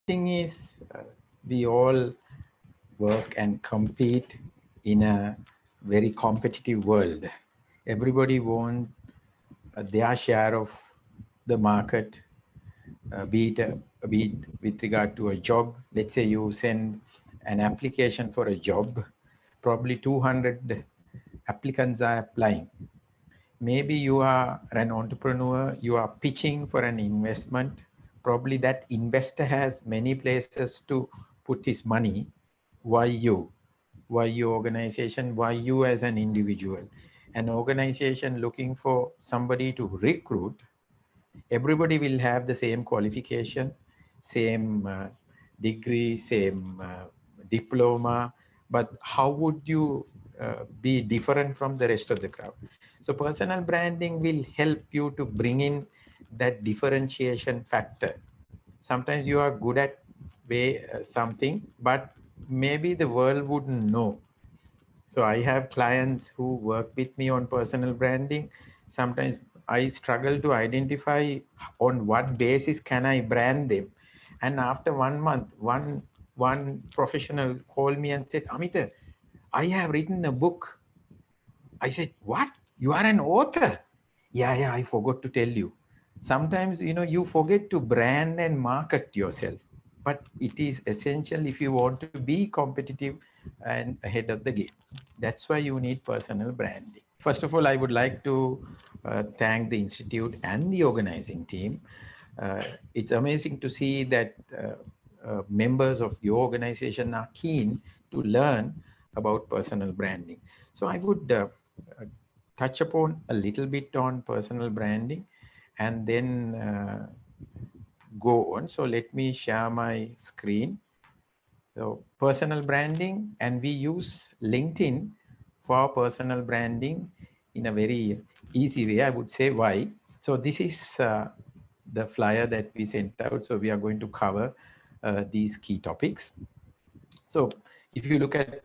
Thing is, we all work and compete in a very competitive world. Everybody wants their share of the market, be it with regard to a job. Let's say you send an application for a job, probably 200 applicants are applying. Maybe you are an entrepreneur, you are pitching for an investment. Probably that investor has many places to put his money. Why you? Why your organization? Why you as an individual? An organization looking for somebody to recruit, everybody will have the same qualification, same degree, same diploma, but how would you be different from the rest of the crowd? So personal branding will help you to bring in that differentiation factor. Sometimes you are good at something, but maybe the world wouldn't know. So I have clients who work with me on personal branding. Sometimes I struggle to identify on what basis can I brand them. And after 1 month, one professional called me and said, Amita, I have written a book. I said, what? You are an author? Yeah, I forgot to tell you. Sometimes, you forget to brand and market yourself, but it is essential if you want to be competitive and ahead of the game. That's why you need personal branding. First of all, I would like to thank the Institute and the organizing team. It's amazing to see that members of your organization are keen to learn about personal branding. So I would uh, touch upon a little bit on personal branding and then go on. So let me share my screen. So personal branding, and we use LinkedIn for personal branding in a very easy way. I would say why. So this is the flyer that we sent out. So we are going to cover these key topics. So if you look at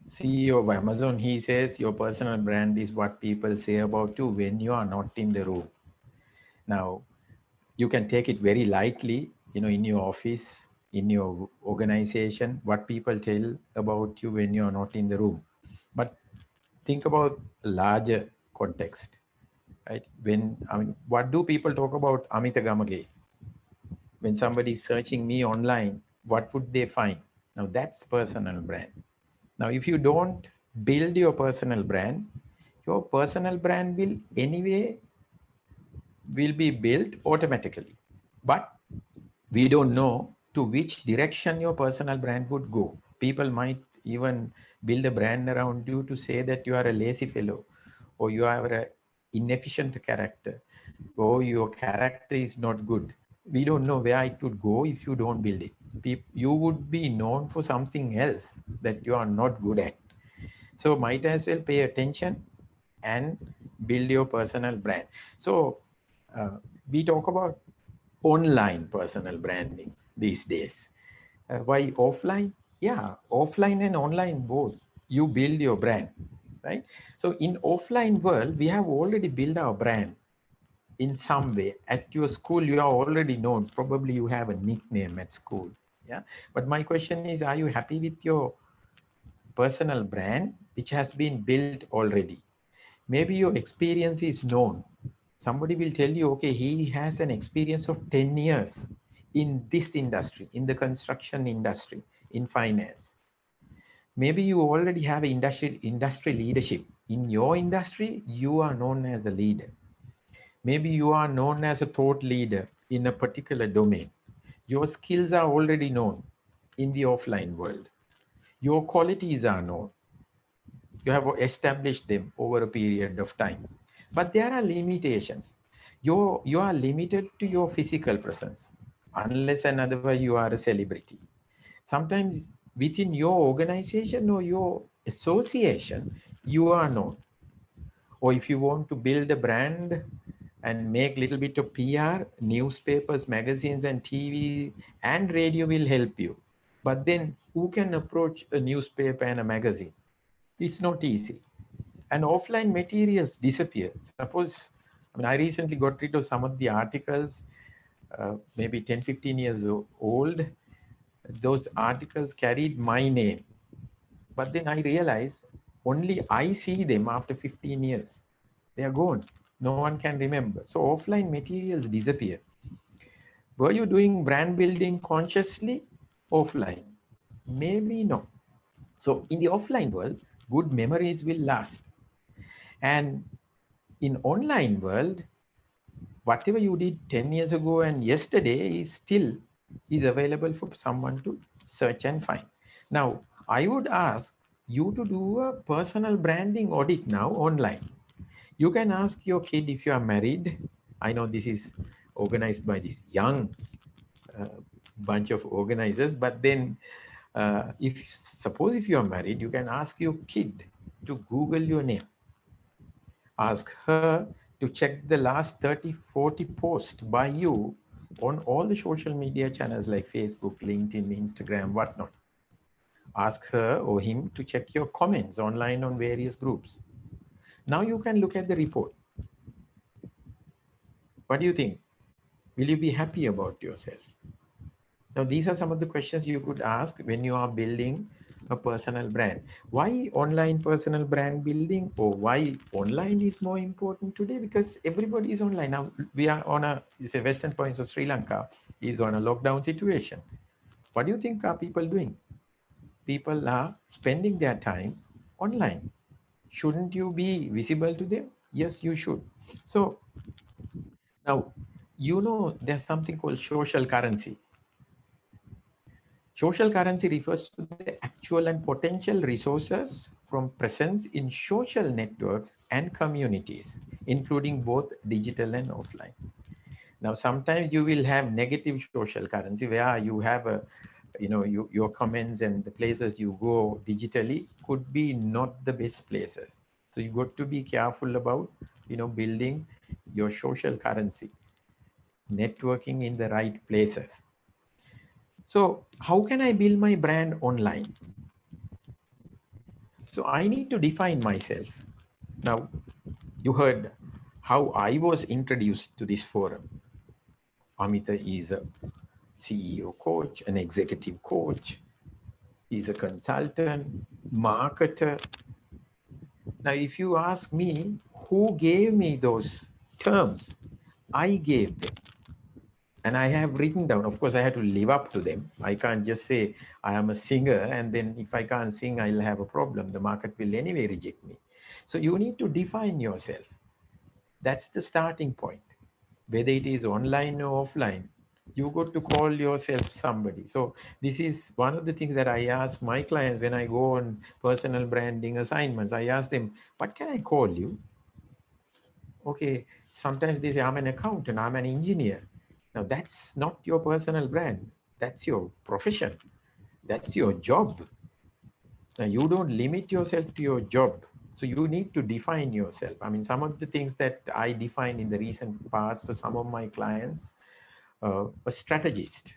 CEO of Amazon, he says your personal brand is what people say about you when you are not in the room. Now, you can take it very lightly, in your office, in your organization, what people tell about you when you're not in the room. But think about larger context, right? What do people talk about Amita Gamage? When somebody is searching me online, what would they find? Now that's personal brand. Now, if you don't build your personal brand will anyway will be built automatically. But we don't know to which direction your personal brand would go. People might even build a brand around you to say that you are a lazy fellow, or you are an inefficient character, or your character is not good. We don't know where it would go if you don't build it. You would be known for something else that you are not good at. So might as well pay attention and build your personal brand. So uh, we talk about online personal branding these days. Why offline? Yeah, offline and online both. You build your brand, right? So in offline world, we have already built our brand in some way. At your school, you are already known. Probably you have a nickname at school. Yeah. But my question is, are you happy with your personal brand, which has been built already? Maybe your experience is known. Somebody will tell you, okay, he has an experience of 10 years in this industry, in the construction industry, in finance. Maybe you already have industry leadership. In your industry, you are known as a leader. Maybe you are known as a thought leader in a particular domain. Your skills are already known in the offline world. Your qualities are known. You have established them over a period of time. But there are limitations. You are limited to your physical presence, unless and otherwise you are a celebrity. Sometimes within your organization or your association, you are known. Or if you want to build a brand and make little bit of PR, newspapers, magazines, and TV and radio will help you. But then who can approach a newspaper and a magazine? It's not easy. And offline materials disappear. Suppose, I recently got rid of some of the articles maybe 10, 15 years old, those articles carried my name. But then I realized only I see them after 15 years. They are gone. No one can remember. So offline materials disappear. Were you doing brand building consciously? Offline? Maybe no. So in the offline world, good memories will last. And in online world, whatever you did 10 years ago and yesterday is still is available for someone to search and find. Now, I would ask you to do a personal branding audit now online. You can ask your kid if you are married. I know this is organized by this young bunch of organizers, but then if suppose if you are married, you can ask your kid to Google your name. Ask her to check the last 30, 40 posts by you on all the social media channels like Facebook, LinkedIn, Instagram, whatnot. Ask her or him to check your comments online on various groups. Now you can look at the report. What do you think? Will you be happy about yourself? Now, these are some of the questions you could ask when you are building a personal brand. Why online personal brand building, or why online is more important today? Because everybody is online. Now, we are on you say Western Province of Sri Lanka is on a lockdown situation. What do you think are people doing? People are spending their time online. Shouldn't you be visible to them? Yes, you should. So now, there's something called social currency. Social currency refers to the actual and potential resources from presence in social networks and communities, including both digital and offline. Now, sometimes you will have negative social currency where you have your comments and the places you go digitally could be not the best places. So you got to be careful about, building your social currency, networking in the right places. So how can I build my brand online? So I need to define myself. Now, you heard how I was introduced to this forum. Amita is a CEO coach, an executive coach. He's a consultant, marketer. Now, if you ask me who gave me those terms, I gave them. And I have written down, of course, I had to live up to them. I can't just say I am a singer and then if I can't sing, I'll have a problem. The market will anyway reject me. So you need to define yourself. That's the starting point. Whether it is online or offline, you got to call yourself somebody. So this is one of the things that I ask my clients when I go on personal branding assignments. I ask them, what can I call you? Okay, sometimes they say, I'm an accountant, I'm an engineer. Now, that's not your personal brand. That's your profession. That's your job. Now, you don't limit yourself to your job. So you need to define yourself. I mean, some of the things that I define in the recent past for some of my clients, a strategist,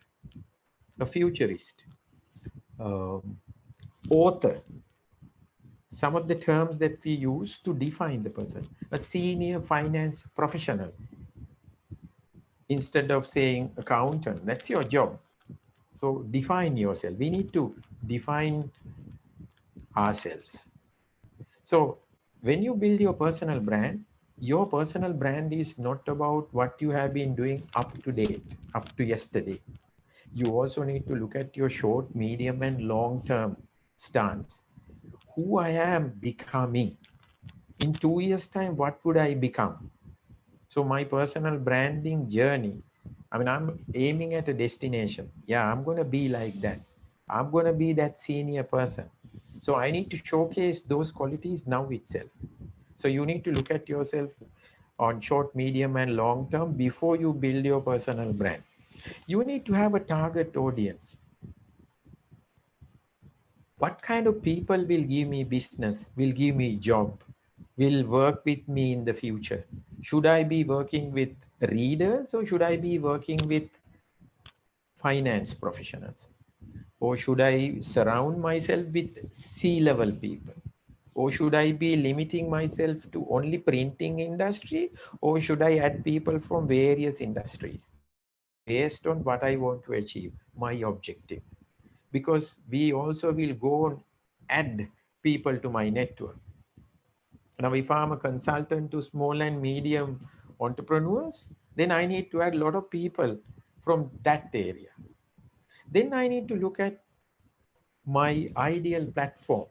a futurist, um, author, some of the terms that we use to define the person, a senior finance professional, instead of saying accountant. That's your job. So define yourself. We need to define ourselves. So when you build your personal brand is not about what you have been doing up to date, up to yesterday. You also need to look at your short, medium, and long term stance. Who I am becoming. In 2 years' time, what would I become? So my personal branding journey, I mean, I'm aiming at a destination. Yeah, I'm going to be like that. I'm going to be that senior person. So I need to showcase those qualities now itself. So you need to look at yourself on short, medium, and long term before you build your personal brand. You need to have a target audience. What kind of people will give me business, will give me job, will work with me in the future? Should I be working with readers or should I be working with finance professionals? Or should I surround myself with C-level people? Or should I be limiting myself to only printing industry? Or should I add people from various industries? based on what I want to achieve, my objective. Because we also will go and add people to my network. Now, if I'm a consultant to small and medium entrepreneurs, then I need to add a lot of people from that area. Then I need to look at my ideal platform.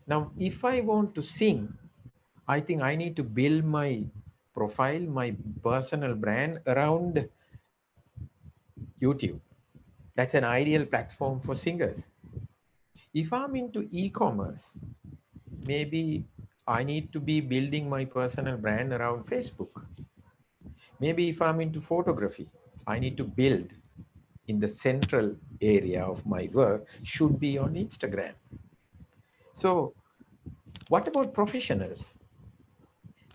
Now, if I want to sing, I think I need to build my profile, my personal brand around YouTube. That's an ideal platform for singers. If I'm into e-commerce, maybe I need to be building my personal brand around Facebook. Maybe if I'm into photography, I need to build in the central area of my work should be on Instagram. So what about professionals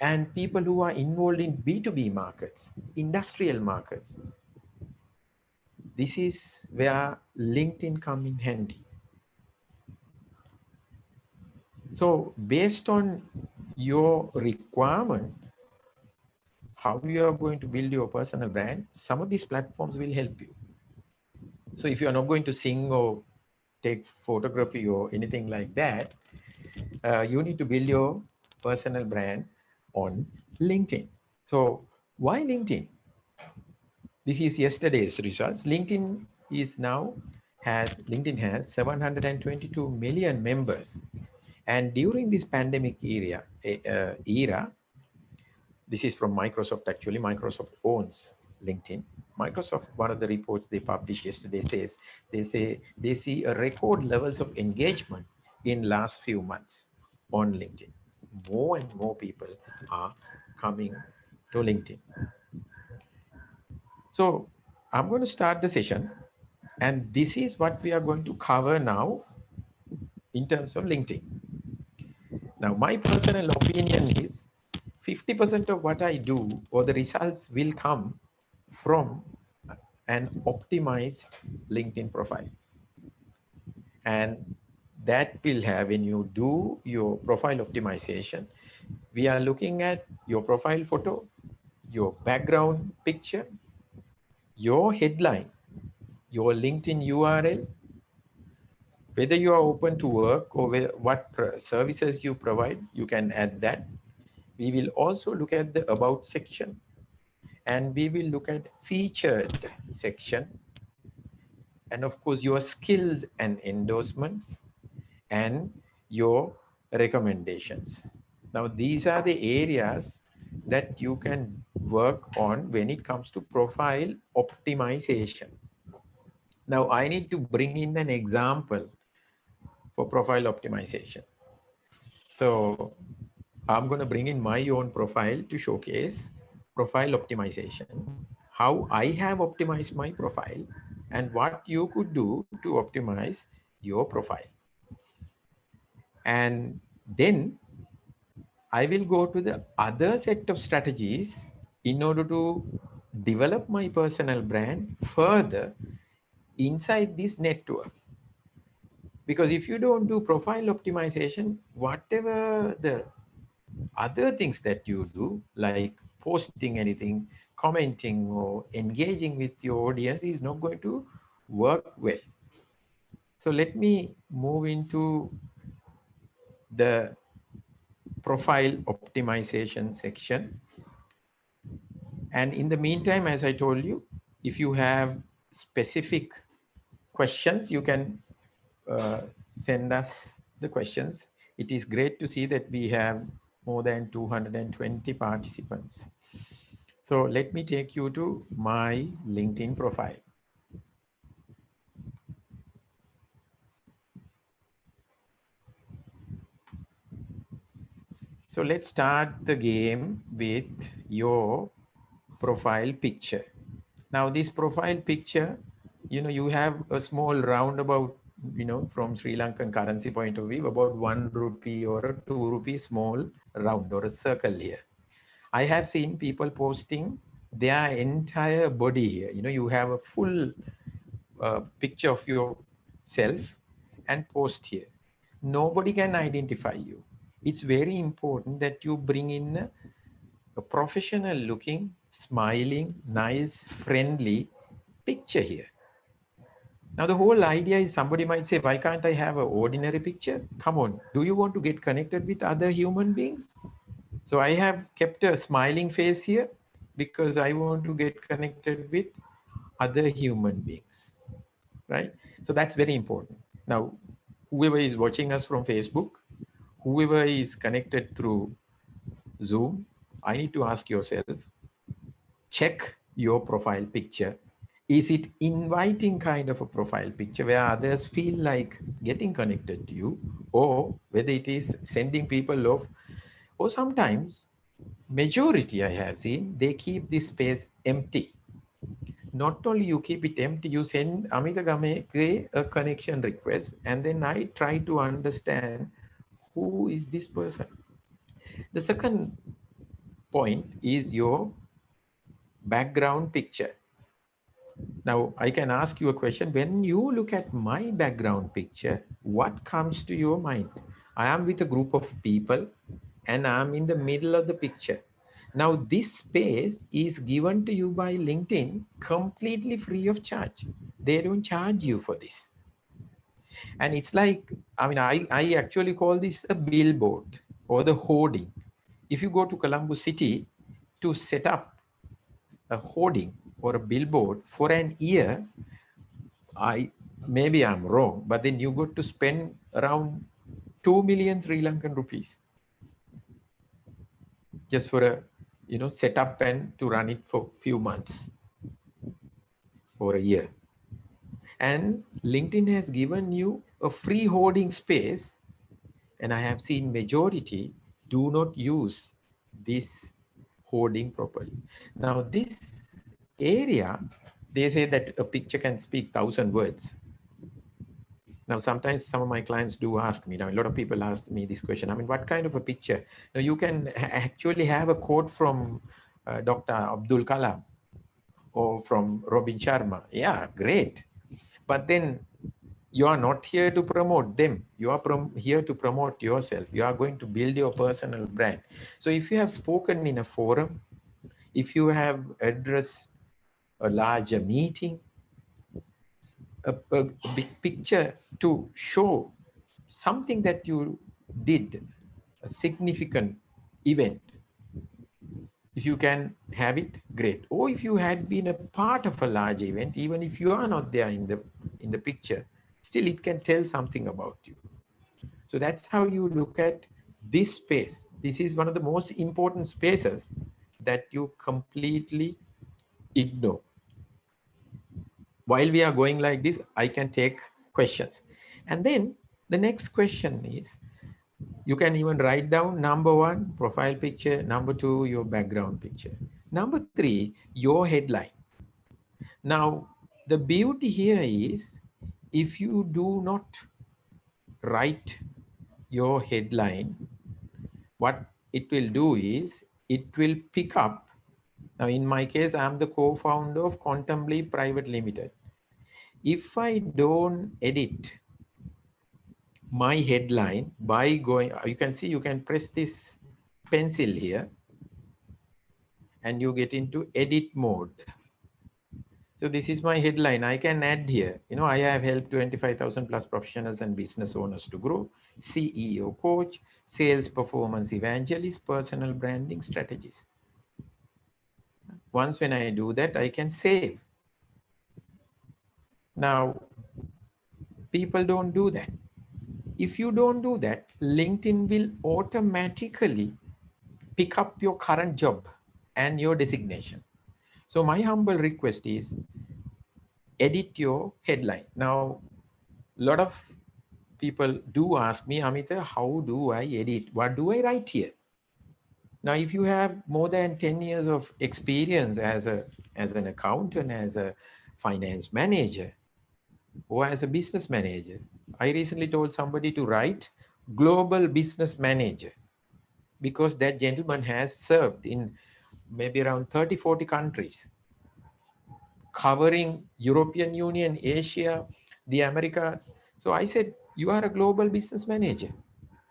and people who are involved in B2B markets, industrial markets? This is where LinkedIn come in handy. So based on your requirement, how you are going to build your personal brand, some of these platforms will help you. So if you are not going to sing or take photography or anything like that, you need to build your personal brand on LinkedIn. So why LinkedIn? This is yesterday's results. LinkedIn has 722 million members, and during this pandemic era, this is from Microsoft actually. Microsoft owns LinkedIn. Microsoft, one of the reports they published yesterday says they see a record levels of engagement in last few months on LinkedIn. More and more people are coming to LinkedIn. So I'm going to start the session, and this is what we are going to cover now in terms of LinkedIn. Now, my personal opinion is 50% of what I do or the results will come from an optimized LinkedIn profile. And that will have, when you do your profile optimization, we are looking at your profile photo, your background picture, your headline, your LinkedIn URL, whether you are open to work or what services you provide, you can add that. We will also look at the about section, and we will look at featured section, and of course your skills and endorsements and your recommendations. Now these are the areas that you can work on when it comes to profile optimization. Now I need to bring in an example for profile optimization. So I'm going to bring in my own profile to showcase profile optimization, how I have optimized my profile, and what you could do to optimize your profile. And then I will go to the other set of strategies in order to develop my personal brand further inside this network. Because if you don't do profile optimization, whatever the other things that you do, like posting anything, commenting, or engaging with your audience, is not going to work well. So let me move into the profile optimization section. And in the meantime, as I told you, if you have specific questions, you can send us the questions. It is great to see that we have more than 220 participants. So let me take you to my LinkedIn profile. So let's start the game with your profile picture. Now this profile picture, you have a small roundabout, from Sri Lankan currency point of view, about 1 rupee or a 2 rupee small round or a circle here. I have seen people posting their entire body here. You have a full picture of yourself and post here. Nobody can identify you. It's very important that you bring in a professional looking, smiling, nice, friendly picture here. Now, the whole idea is somebody might say, why can't I have an ordinary picture? Come on, do you want to get connected with other human beings? So I have kept a smiling face here because I want to get connected with other human beings, right? So that's very important. Now, whoever is watching us from Facebook, whoever is connected through Zoom, I need to ask yourself, check your profile picture. Is it inviting kind of a profile picture where others feel like getting connected to you, or whether it is sending people off, or sometimes majority I have seen, they keep this space empty. Not only you keep it empty, you send Amita Game a connection request, and then I try to understand who is this person. The second point is your background picture. Now, I can ask you a question. When you look at my background picture, what comes to your mind? I am with a group of people and I'm in the middle of the picture. Now, this space is given to you by LinkedIn completely free of charge. They don't charge you for this. And it's like, I actually call this a billboard or the hoarding. If you go to Colombo City to set up a hoarding or a billboard for an year, I maybe I'm wrong, but then you got to spend around 2 million Sri Lankan rupees just for a setup and to run it for few months or a year. And LinkedIn has given you a free hoarding space, and I have seen majority do not use this hoarding properly. Now this area, they say that a picture can speak 1,000 words. Now, sometimes some of my clients do ask me, now a lot of people ask me this question, what kind of a picture? Now, you can actually have a quote from Dr. Abdul Kalam or from Robin Sharma. Yeah, great. But then you are not here to promote them. You are here to promote yourself. You are going to build your personal brand. So if you have spoken in a forum, if you have addressed a larger meeting, a big picture to show something that you did, a significant event. If you can have it, great. Or if you had been a part of a large event, even if you are not there in the picture, still it can tell something about you. So that's how you look at this space. This is one of the most important spaces that you completely ignore. While we are going like this, I can take questions. And then the next question is, you can even write down number one, profile picture, number two, your background picture. Number three, your headline. Now, the beauty here is if you do not write your headline, what it will do is it will pick up. Now, in my case, I'm the co-founder of Contemplate Private Limited. If I don't edit my headline by going, you can see, you can press this pencil here and you get into edit mode. So this is my headline. I can add here, I have helped 25,000 plus professionals and business owners to grow, CEO coach, sales performance evangelist, personal branding strategist. Once when I do that, I can save. Now, people don't do that. If you don't do that, LinkedIn will automatically pick up your current job and your designation. So my humble request is edit your headline. Now, a lot of people do ask me, Amita, how do I edit? What do I write here? Now, if you have more than 10 years of experience as an accountant, as a finance manager, or as a business manager, I recently told somebody to write global business manager, because that gentleman has served in maybe around 30, 40 countries, covering European Union, Asia, the Americas. So I said, you are a global business manager.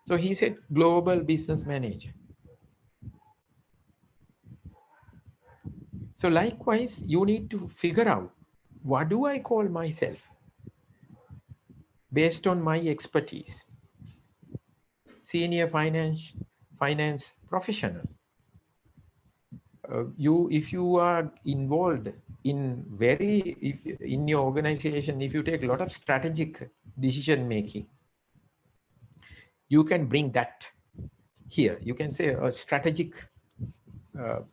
So he said, global business manager. So likewise, you need to figure out What do I call myself based on my expertise? Senior finance professional. You, if you are involved in in your organization, if you take a lot of strategic decision making, you can bring that here. You can say a strategic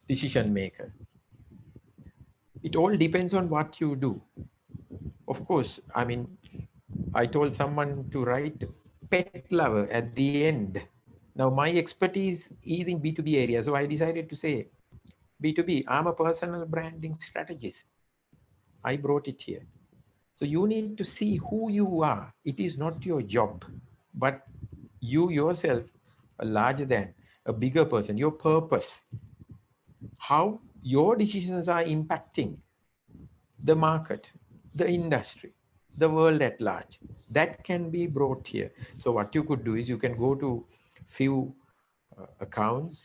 decision maker. It all depends on what you do. Of course, I mean, I told someone to write pet lover at the end. Now, my expertise is in B2B area. So I decided to say B2B, I'm a personal branding strategist. I brought it here. So you need to see who you are. It is not your job, but you yourself are larger than a bigger person, your purpose, how your decisions are impacting the market, the industry, the world at large. That can be brought here. So what you could do is you can go to few accounts,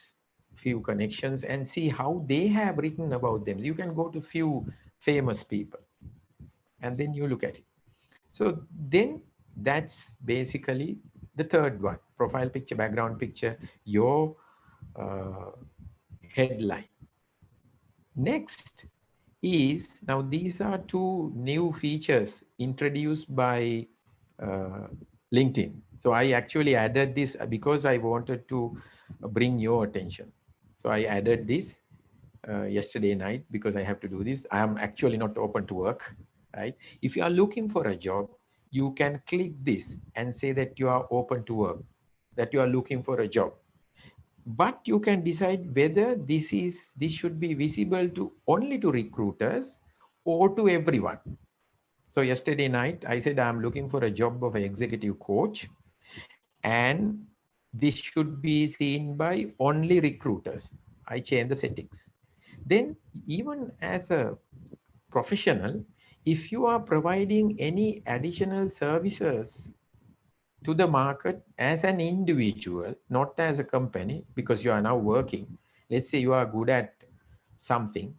few connections, and see how they have written about them. You can go to few famous people, and then you look at it. So then that's basically the third one: profile picture, background picture, your uh, headline. Next is, now these are two new features introduced by uh, LinkedIn. So I actually added this because I wanted to bring your attention. So I added this yesterday night because I have to do this. I am actually not open to work, right? If you are looking for a job, you can click this and say that you are open to work, that you are looking for a job. But you can decide whether this should be visible to only to recruiters or to everyone. So yesterday night I said I'm looking for a job of an executive coach, and this should be seen by only recruiters. I change the settings. Then, even as a professional, if you are providing any additional services to the market as an individual, not as a company, because you are now working. Let's say you are good at something,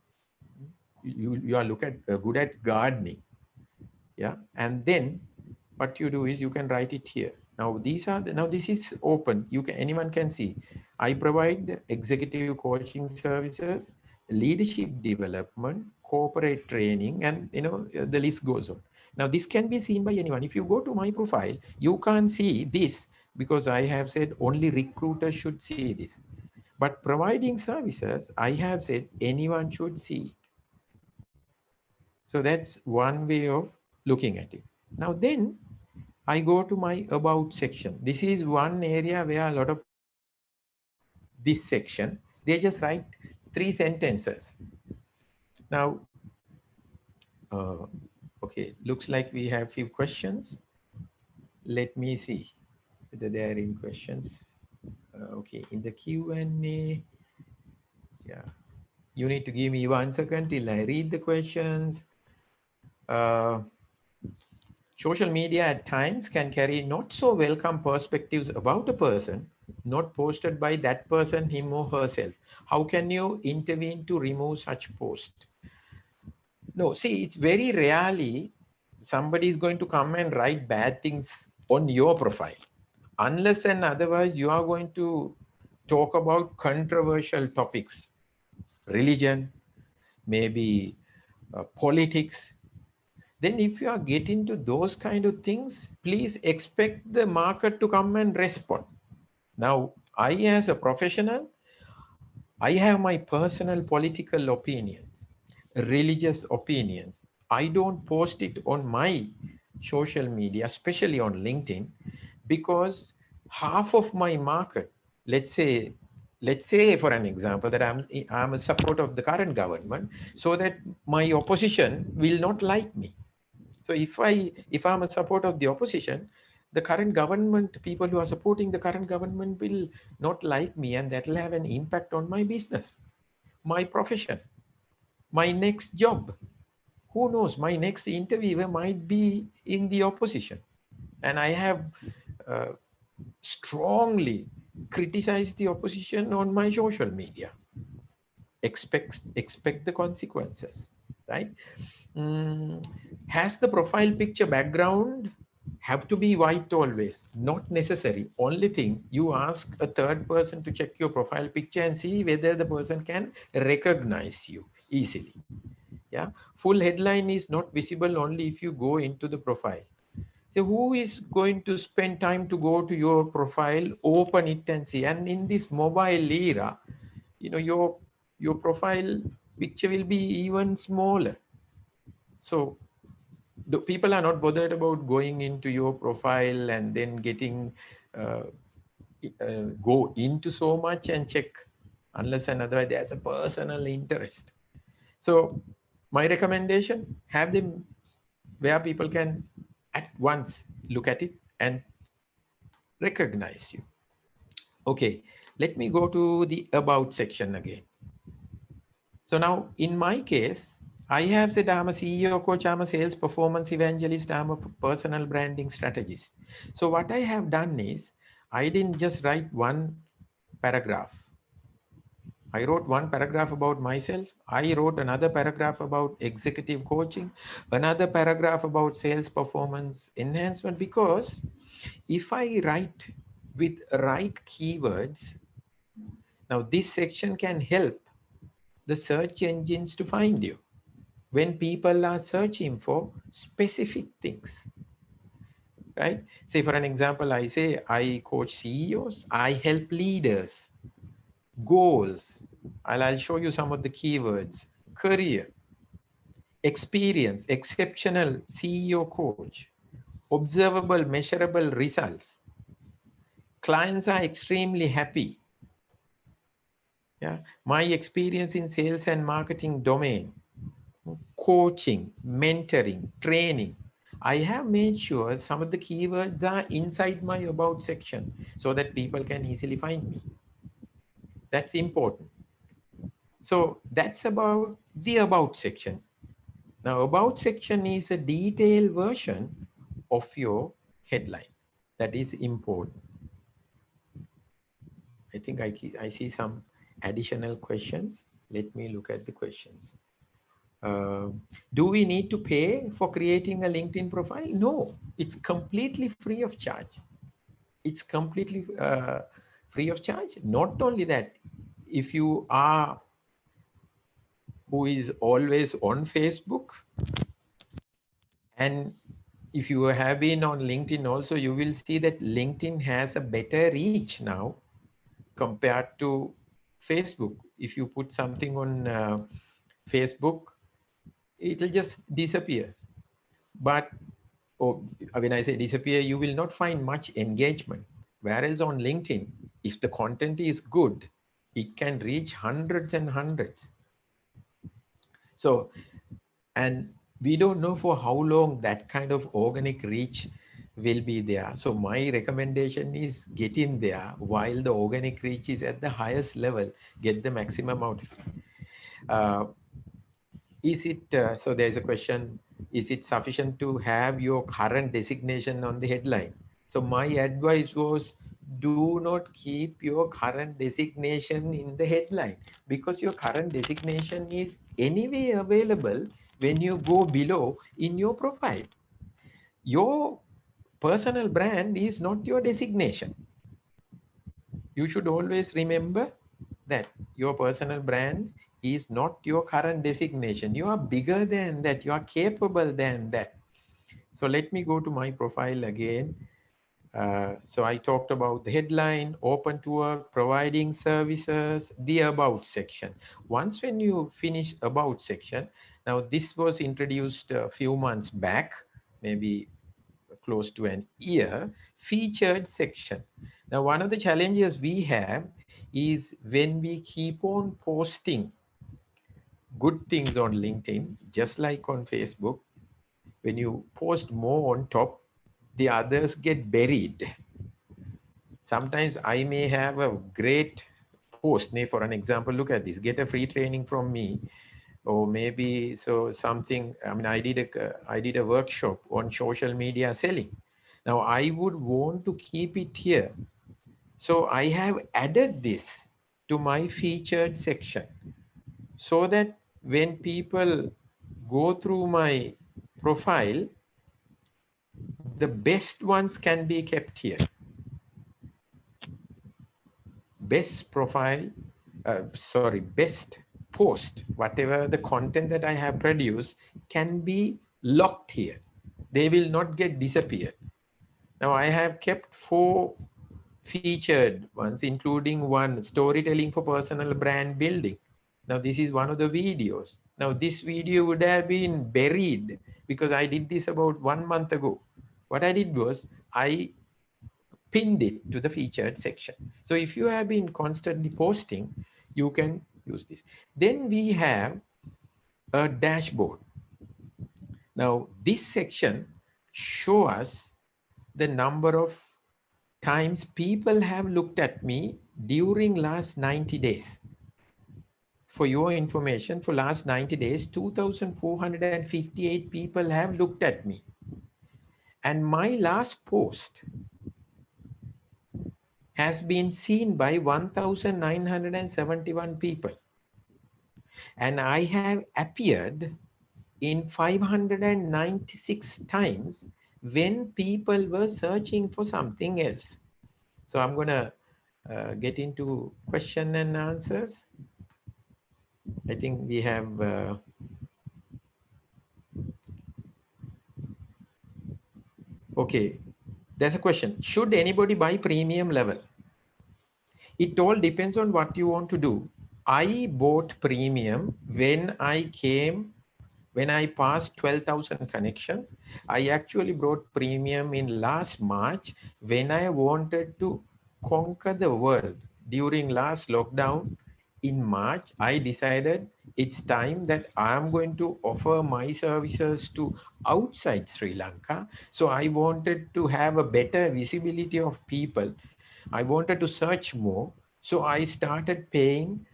you are good at gardening, yeah, and then what you do is you can write it here. Now these are now this is open, you can, anyone can see. I provide executive coaching services, leadership development, corporate training, and the list goes on. Now this can be seen by anyone. If you go to my profile, you can't see this because I have said only recruiters should see this. But providing services, I have said anyone should see it. So that's one way of looking at it. Now then I go to my about section. This is one area where a lot of people miss this section. They just write three sentences. Now, uh, okay, looks like we have few questions. Let me see whether they are in questions. Okay, in the Q&A, yeah. You need to give me 1 second till I read the questions. Uh, Social media at times can carry not so welcome perspectives about a person, not posted by that person, him or herself. How can you intervene to remove such post? No, see, it's very rarely somebody is going to come and write bad things on your profile. Unless and otherwise, you are going to talk about controversial topics, religion, maybe politics. Then if you are getting to those kind of things, please expect the market to come and respond. Now, I as a professional, I have my personal political opinions, religious opinions. I don't post it on my social media, especially on LinkedIn, because half of my market, let's say, for an example that I'm a support of the current government, so that my opposition will not like me. So if I'm a support of the opposition, the current government, people who are supporting the current government will not like me, and that will have an impact on my business, my profession, my next job. Who knows? My next interviewer might be in the opposition, and I have uh, strongly criticized the opposition on my social media. Expect the consequences, right? Mm, has the profile picture background have to be white always? Not necessary. Only thing, you ask a third person to check your profile picture and see whether the person can recognize you easily. Yeah, full headline is not visible only if you go into the profile. So who is going to spend time to go to your profile, open it and see? And in this mobile era, your profile picture will be even smaller. So the people are not bothered about going into your profile and then getting uh, go into so much and check, unless and otherwise there's a personal interest. So my recommendation, have them where people can at once look at it and recognize you. Okay, let me go to the about section again. So now in my case, I have said I'm a CEO coach, I'm a sales performance evangelist, I'm a personal branding strategist. So what I have done is, I didn't just write one paragraph. I wrote one paragraph about myself. I wrote another paragraph about executive coaching, another paragraph about sales performance enhancement, because if I write with right keywords, now this section can help the search engines to find you when people are searching for specific things, right? Say, for an example, I say I coach CEOs, I help leaders, goals. I'll show you some of the keywords: career, experience, exceptional CEO coach, observable, measurable results. Clients are extremely happy. Yeah, my experience in sales and marketing domain, coaching, mentoring, training. I have made sure some of the keywords are inside my about section so that people can easily find me. That's important. So that's about the about section. Now, about section is a detailed version of your headline. That is important. I think I see some additional questions. Let me look at the questions. Do we need to pay for creating a LinkedIn profile? No, it's completely free of charge. It's completely free of charge. Not only that, if you are who is always on Facebook, and if you have been on LinkedIn also, you will see that LinkedIn has a better reach now compared to Facebook. If you put something on Facebook, it'll just disappear. But oh, when I say disappear, you will not find much engagement. Whereas on LinkedIn, if the content is good, it can reach hundreds and hundreds. So, and we don't know for how long that kind of organic reach will be there. So my recommendation is get in there while the organic reach is at the highest level, get the maximum out of it. Uh, is it, so there's a question, is it sufficient to have your current designation on the headline? So my advice was, do not keep your current designation in the headline, because your current designation is anyway available when you go below in your profile. Your personal brand is not your designation. You should always remember that your personal brand is not your current designation. You are bigger than that. You are capable than that. So let me go to my profile again. So I talked about the headline, open to work, providing services, the about section. Once when you finish about section, now this was introduced a few months back, maybe close to an year, featured section. Now, one of the challenges we have is when we keep on posting good things on LinkedIn, just like on Facebook, when you post more on top, the others get buried. Sometimes I may have a great post. For an example, look at this, get a free training from me, or maybe so something. I mean, I did a workshop on social media selling. Now I would want to keep it here, so I have added this to my featured section, so that when people go through my profile, the best ones can be kept here. Best profile, best post, whatever the content that I have produced can be locked here. They will not get disappeared. Now I have kept 4 featured ones, including one storytelling for personal brand building. Now this is one of the videos. Now this video would have been buried because I did this about 1 month ago. What I did was I pinned it to the featured section. So if you have been constantly posting, you can use this. Then we have a dashboard. Now this section shows us the number of times people have looked at me during last 90 days. For your information, for last 90 days, 2,458 people have looked at me. And my last post has been seen by 1,971 people. And I have appeared in 596 times when people were searching for something else. So I'm going to get into question and answers. I think we have... okay, there's a question. Should anybody buy premium level? It all depends on what you want to do. I bought premium when I passed 12,000 connections. I actually brought premium in last March when I wanted to conquer the world. During last lockdown in March, I decided it's time that I'm going to offer my services to outside Sri Lanka. So I wanted to have a better visibility of people. I wanted to search more. So I started paying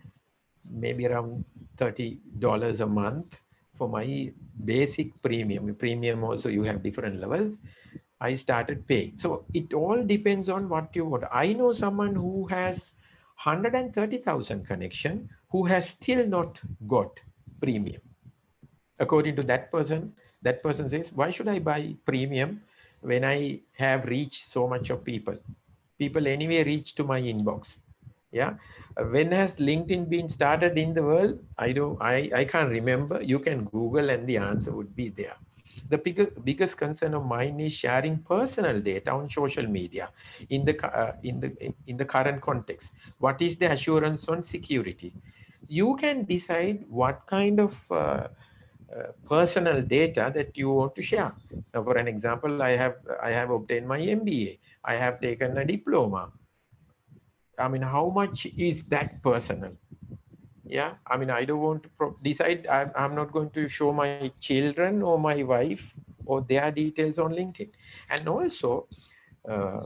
maybe around $30 a month for my basic premium. Premium also you have different levels. I started paying. So it all depends on what you want. I know someone who has 130,000 connection who has still not got premium. According to that person says, why should I buy premium when I have reached so much of people? People anyway reach to my inbox. Yeah. When has LinkedIn been started in the world? I can't remember. You can Google and the answer would be there. The biggest concern of mine is sharing personal data on social media in the current context. What is the assurance on security? You can decide what kind of personal data that you want to share. Now, for an example, I have obtained my MBA. I have taken a diploma. I mean, how much is that personal? Yeah, I mean, I don't want to decide. I'm not going to show my children or my wife or their details on LinkedIn. And also, uh,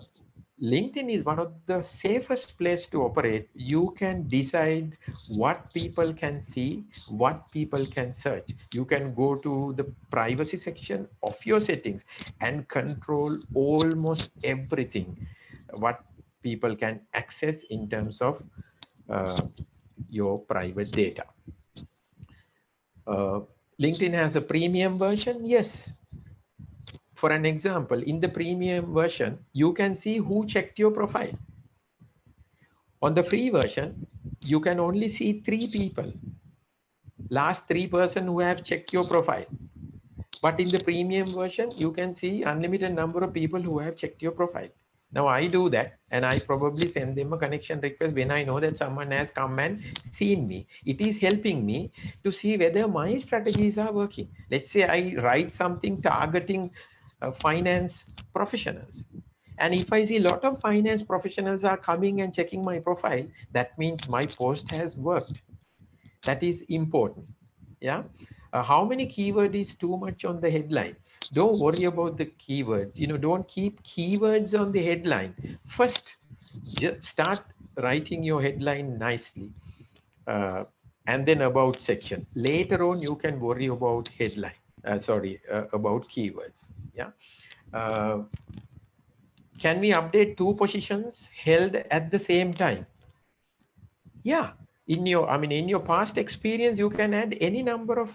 LinkedIn is one of the safest place to operate. You can decide what people can see, what people can search. You can go to the privacy section of your settings and control almost everything, what people can access in terms of uh, your private data. Uh, LinkedIn has a premium version. Yes. For an example, in the premium version, you can see who checked your profile. On the free version, you can only see 3 people. Last 3 person who have checked your profile. But in the premium version, you can see unlimited number of people who have checked your profile. Now I do that and I probably send them a connection request when I know that someone has come and seen me. It is helping me to see whether my strategies are working. Let's say I write something targeting finance professionals. And if I see a lot of finance professionals are coming and checking my profile, that means my post has worked. That is important. Yeah. How many keyword is too much on the headline? Don't worry about the keywords. Don't keep keywords on the headline. First, just start writing your headline nicely. And then about section. Later on, you can worry about headline. About keywords. Yeah. Uh, can we update 2 positions held at the same time? Yeah. In your past experience, you can add any number of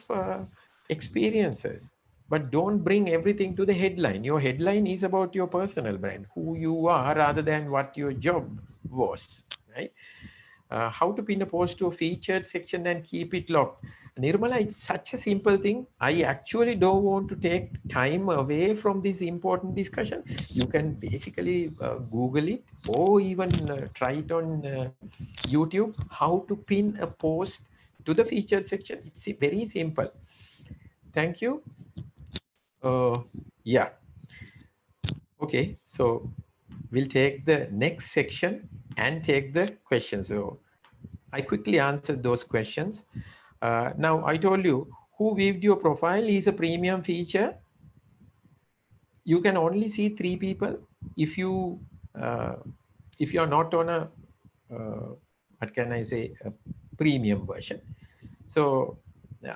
experiences, but don't bring everything to the headline. Your headline is about your personal brand, who you are, rather than what your job was, right? How to pin a post to a featured section and keep it locked. Nirmala, it's such a simple thing. I actually don't want to take time away from this important discussion. You can basically Google it, or even try it on YouTube, how to pin a post to the featured section. It's very simple. Thank you. Uh, yeah. Okay. So we'll take the next section and take the questions. So I quickly answered those questions. Now I told you who viewed your profile is a premium feature. You can only see 3 people if you uh, if you are not on a what can I say, a premium version. So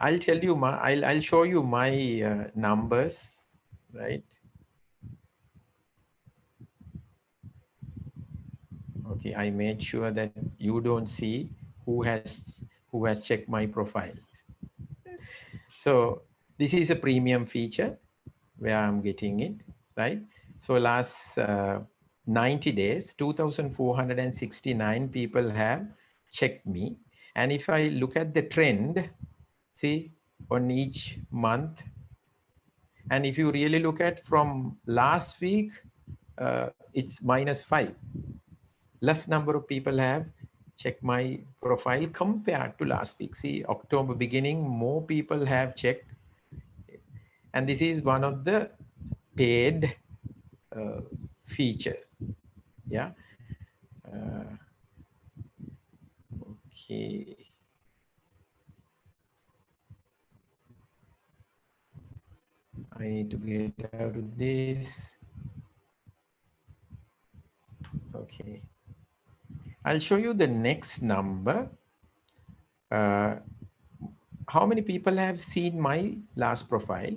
I'll tell you my I'll show you my numbers, right? Okay, I made sure that you don't see who has checked my profile. So this is a premium feature where I'm getting it, right? So last 90 days, 2,469 people have checked me. And if I look at the trend, see, on each month, and if you really look at from last week, it's -5. Less number of people have checked my profile compared to last week. See, October beginning, more people have checked. And this is one of the paid uh, features. Yeah. Uh, okay. I need to get out of this. Okay. I'll show you the next number. Uh, how many people have seen my last profile?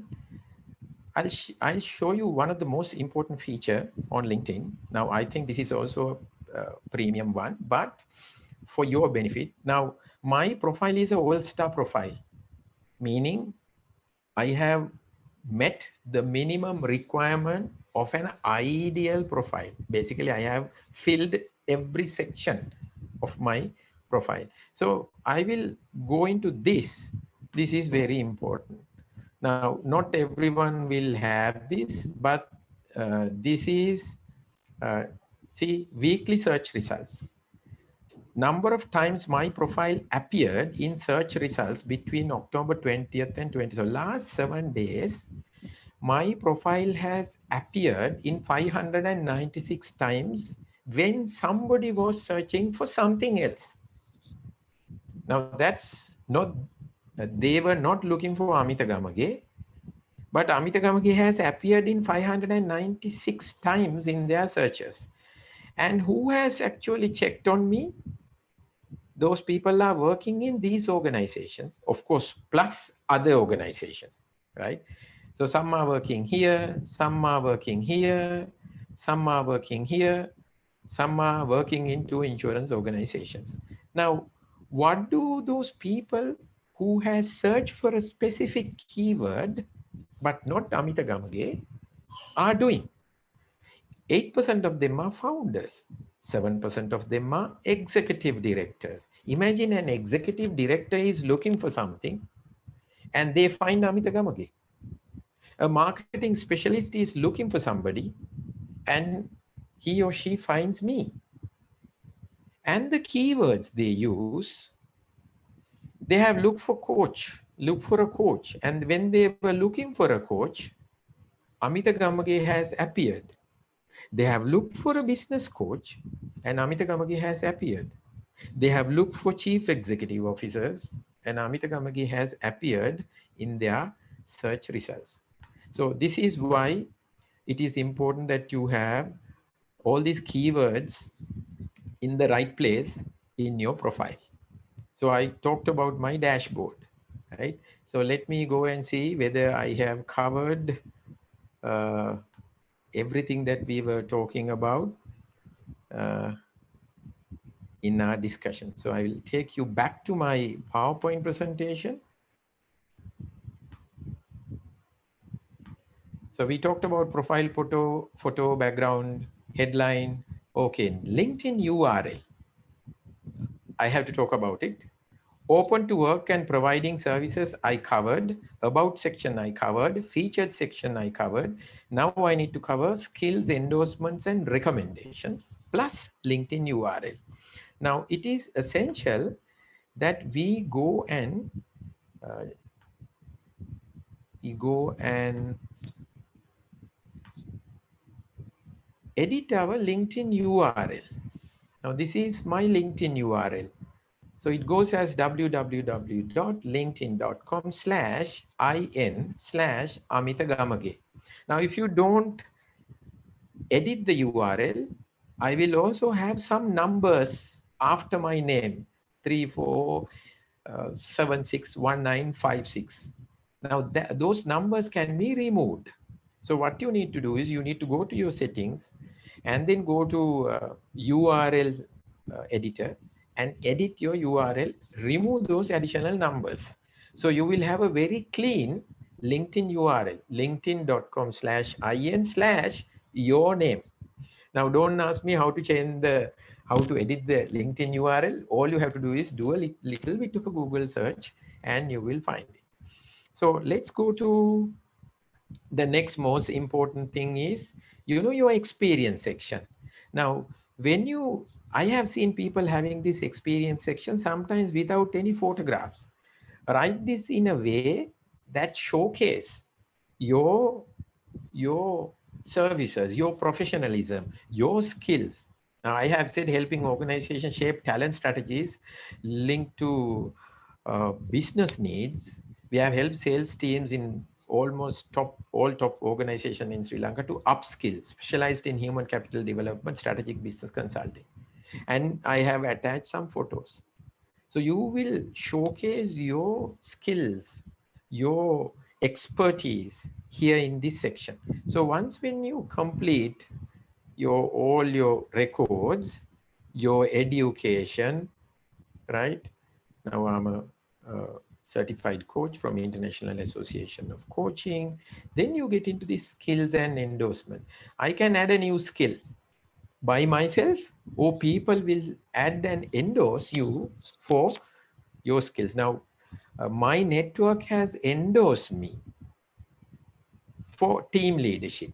I'll show you one of the most important feature on LinkedIn. Now, I think this is also a premium one, but for your benefit. Now, my profile is a all-star profile, meaning I have met the minimum requirement of an ideal profile. Basically, I have filled every section of my profile. So I will go into this. This is very important. Now, not everyone will have this, but this is, uh, see, weekly search results. Number of times my profile appeared in search results between October 20th and 20th. So last 7 days, my profile has appeared in 596 times when somebody was searching for something else. Now that's not, they were not looking for Amita Gamage, but Amita Gamage has appeared in 596 times in their searches. And who has actually checked on me? Those people are working in these organizations, of course, plus other organizations, right? So some are working here, some are working here, some are working here, some are working into insurance organizations. Now, what do those people who has searched for a specific keyword, but not Amita Gamage, are doing? 8% of them are founders. 7% of them are executive directors. Imagine an executive director is looking for something and they find Amita Gamage. A marketing specialist is looking for somebody and he or she finds me. And the keywords they use, they have looked for coach, look for a coach. And when they were looking for a coach, Amita Gamage has appeared. They have looked for a business coach and Amita Gamage has appeared. They have looked for chief executive officers and Amita Gamage has appeared in their search results. So this is why it is important that you have all these keywords in the right place in your profile. So I talked about my dashboard, right? So let me go and see whether I have covered uh, everything that we were talking about uh, in our discussion. So I will take you back to my PowerPoint presentation. So we talked about profile photo, background, headline. Okay, LinkedIn URL. I have to talk about it. Open to work and providing services I covered. About section I covered. Featured section I covered. Now I need to cover skills, endorsements, and recommendations plus LinkedIn URL. Now it is essential that uh, we go and edit our LinkedIn URL. Now this is my LinkedIn URL. So it goes as www.linkedin.com/in/Amita. Now, if you don't edit the URL, I will also have some numbers after my name, 34761956. Now, those numbers can be removed. So what you need to do is you need to go to your settings and then go to URL editor and edit your URL, remove those additional numbers. So you will have a very clean LinkedIn URL, linkedin.com/in/your name. Now, don't ask me how to how to edit the LinkedIn URL. All you have to do is do a little bit of a Google search and you will find it. So let's go to the next most important thing is, your experience section. Now, I have seen people having this experience section sometimes without any photographs. Write this in a way that showcase your your services, your professionalism, your skills. Now, I have said helping organizations shape talent strategies linked to business needs. We have helped sales teams in almost all top organization in Sri Lanka to upskill, specialized in human capital development, strategic business consulting. And I have attached some photos. So you will showcase your skills, your expertise here in this section. So once when you complete all your records, your education, right? Now I'm a certified coach from International Association of Coaching. Then you get into the skills and endorsement. I can add a new skill by myself, or people will add and endorse you for your skills. Now, my network has endorsed me for team leadership,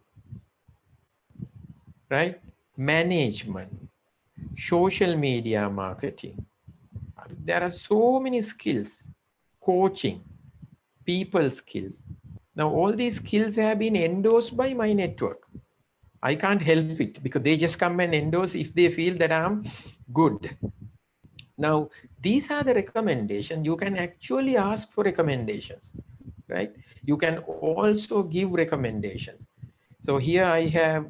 right? Management, social media marketing. There are so many skills, coaching, people skills. Now, all these skills have been endorsed by my network. I can't help it because they just come and endorse if they feel that I'm good. Now, these are the recommendations. You can actually ask for recommendations, right? You can also give recommendations. So here I have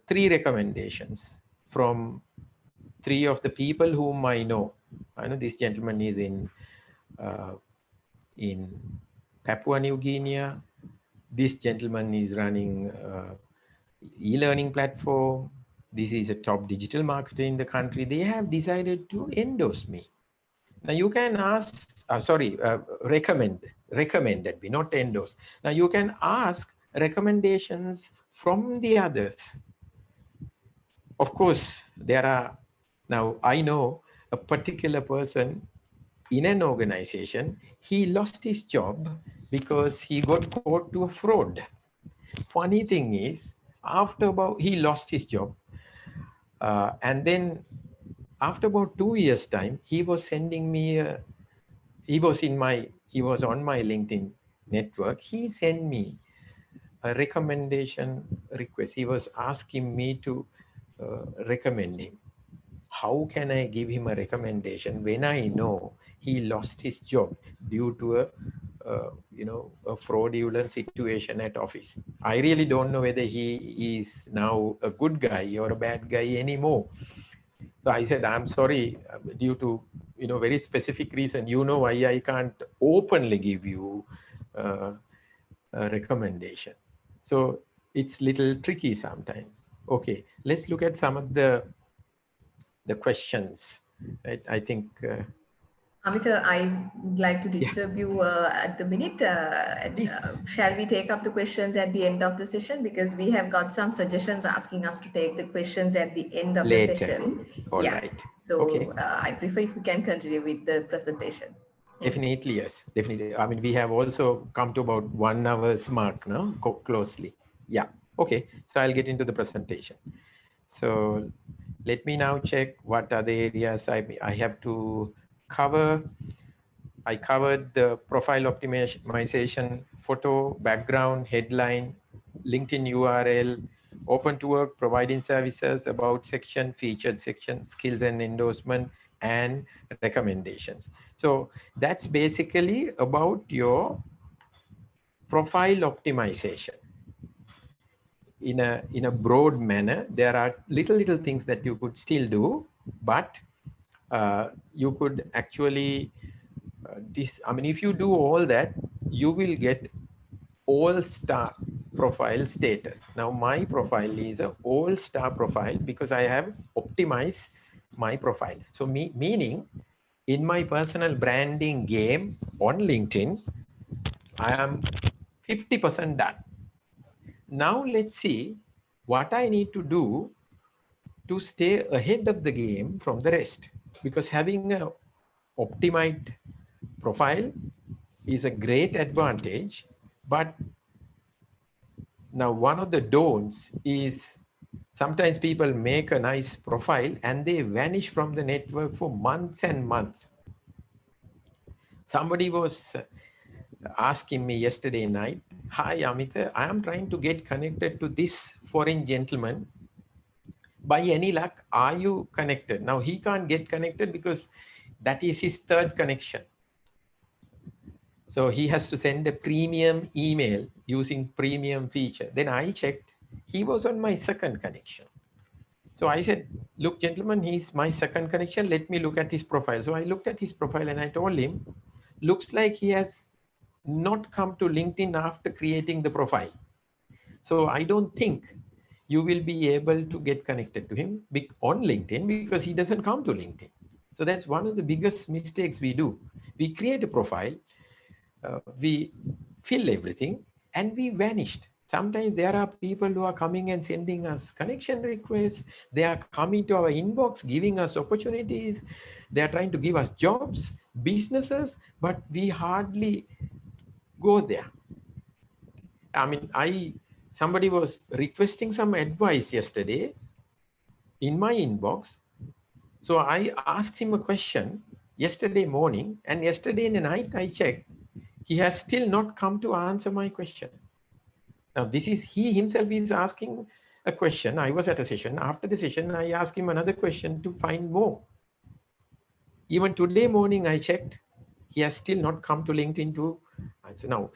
3 recommendations from 3 of the people whom I know. I know this gentleman is uh, in Papua New Guinea. This gentleman is running e-learning platform. This is a top digital marketer in the country. They have decided to endorse me. Now you can ask, recommended me, not endorse. Now you can ask recommendations from the others. Of course, now I know a particular person in an organization, he lost his job because he got caught to a fraud. Funny thing is, he lost his job. And then after about 2 years time, he was sending me he was on my LinkedIn network. He sent me a recommendation request. He was asking me to recommend him. How can I give him a recommendation when I know he lost his job due to a fraudulent situation at office? I really don't know whether he is now a good guy or a bad guy anymore. So I said, I'm sorry, due to very specific reason. You know why I can't openly give you a recommendation. So it's little tricky sometimes. Okay, let's look at some of the questions. Right? I think Amita, I would like to Yeah, disturb you at the minute. please. Shall we take up the questions at the end of the session? Because we have got some suggestions asking us to take the questions at the end of the Later. session. All Yeah. right. Okay. So I prefer if we can continue with the presentation. Thank you. Definitely, yes. Definitely. I mean, we have also come to about 1 hour's mark now, closely. Yeah. Okay. So I'll get into the presentation. So let me now check what other areas I have to cover. I covered the profile optimization, photo, background, headline, LinkedIn URL, open to work, providing services, about section, featured section, skills and endorsement, and recommendations. So that's basically about your profile optimization. In a broad manner, there are little things that you could still do, but you could actually this. I mean, if you do all that, you will get all-star profile status. Now, my profile is a all-star profile because I have optimized my profile. So, meaning in my personal branding game on LinkedIn, I am 50% done. Now, let's see what I need to do to stay ahead of the game from the rest. Because having a optimized profile is a great advantage, but now one of the don'ts is sometimes people make a nice profile and they vanish from the network for months and months. Somebody was asking me yesterday night, "Hi Amita, I am trying to get connected to this foreign gentleman. By any luck, are you connected?" Now he can't get connected because that is his third connection. So he has to send a premium email using premium feature. Then I checked, he was on my second connection. So I said, "Look, gentlemen, he's my second connection. Let me look at his profile." So I looked at his profile and I told him, "Looks like he has not come to LinkedIn after creating the profile. So I don't think you will be able to get connected to him on LinkedIn because he doesn't come to LinkedIn." So that's one of the biggest mistakes we do. We create a profile, we fill everything, and we vanished. Sometimes there are people who are coming and sending us connection requests. They are coming to our inbox, giving us opportunities. They are trying to give us jobs, businesses, but we hardly go there. I mean, somebody was requesting some advice yesterday in my inbox. So I asked him a question yesterday morning, and yesterday in the night I checked. He has still not come to answer my question. Now, this is he himself is asking a question. I was at a session. After the session, I asked him another question to find more. Even today morning, I checked. He has still not come to LinkedIn to answer now.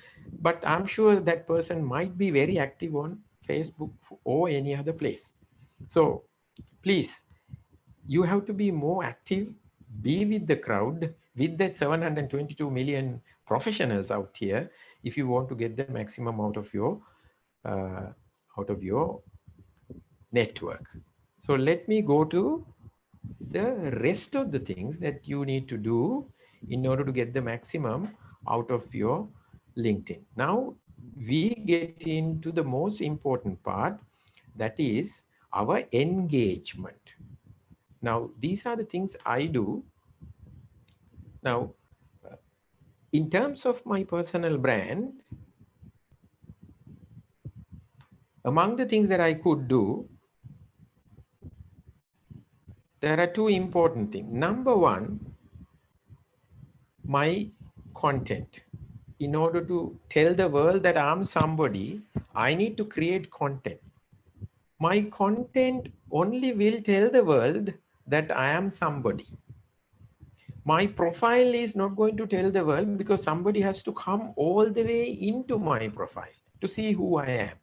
But I'm sure that person might be very active on Facebook or any other place. So please, you have to be more active, be with the crowd, with the 722 million professionals out here, if you want to get the maximum uh, out of your network. So let me go to the rest of the things that you need to do in order to get the maximum out of your LinkedIn. Now we get into the most important part, that is our engagement. Now, these are the things I do. Now, in terms of my personal brand, among the things that I could do, there are two important things. Number one, my content. In order to tell the world that I'm somebody, I need to create content. My content only will tell the world that I am somebody. My profile is not going to tell the world because somebody has to come all the way into my profile to see who I am.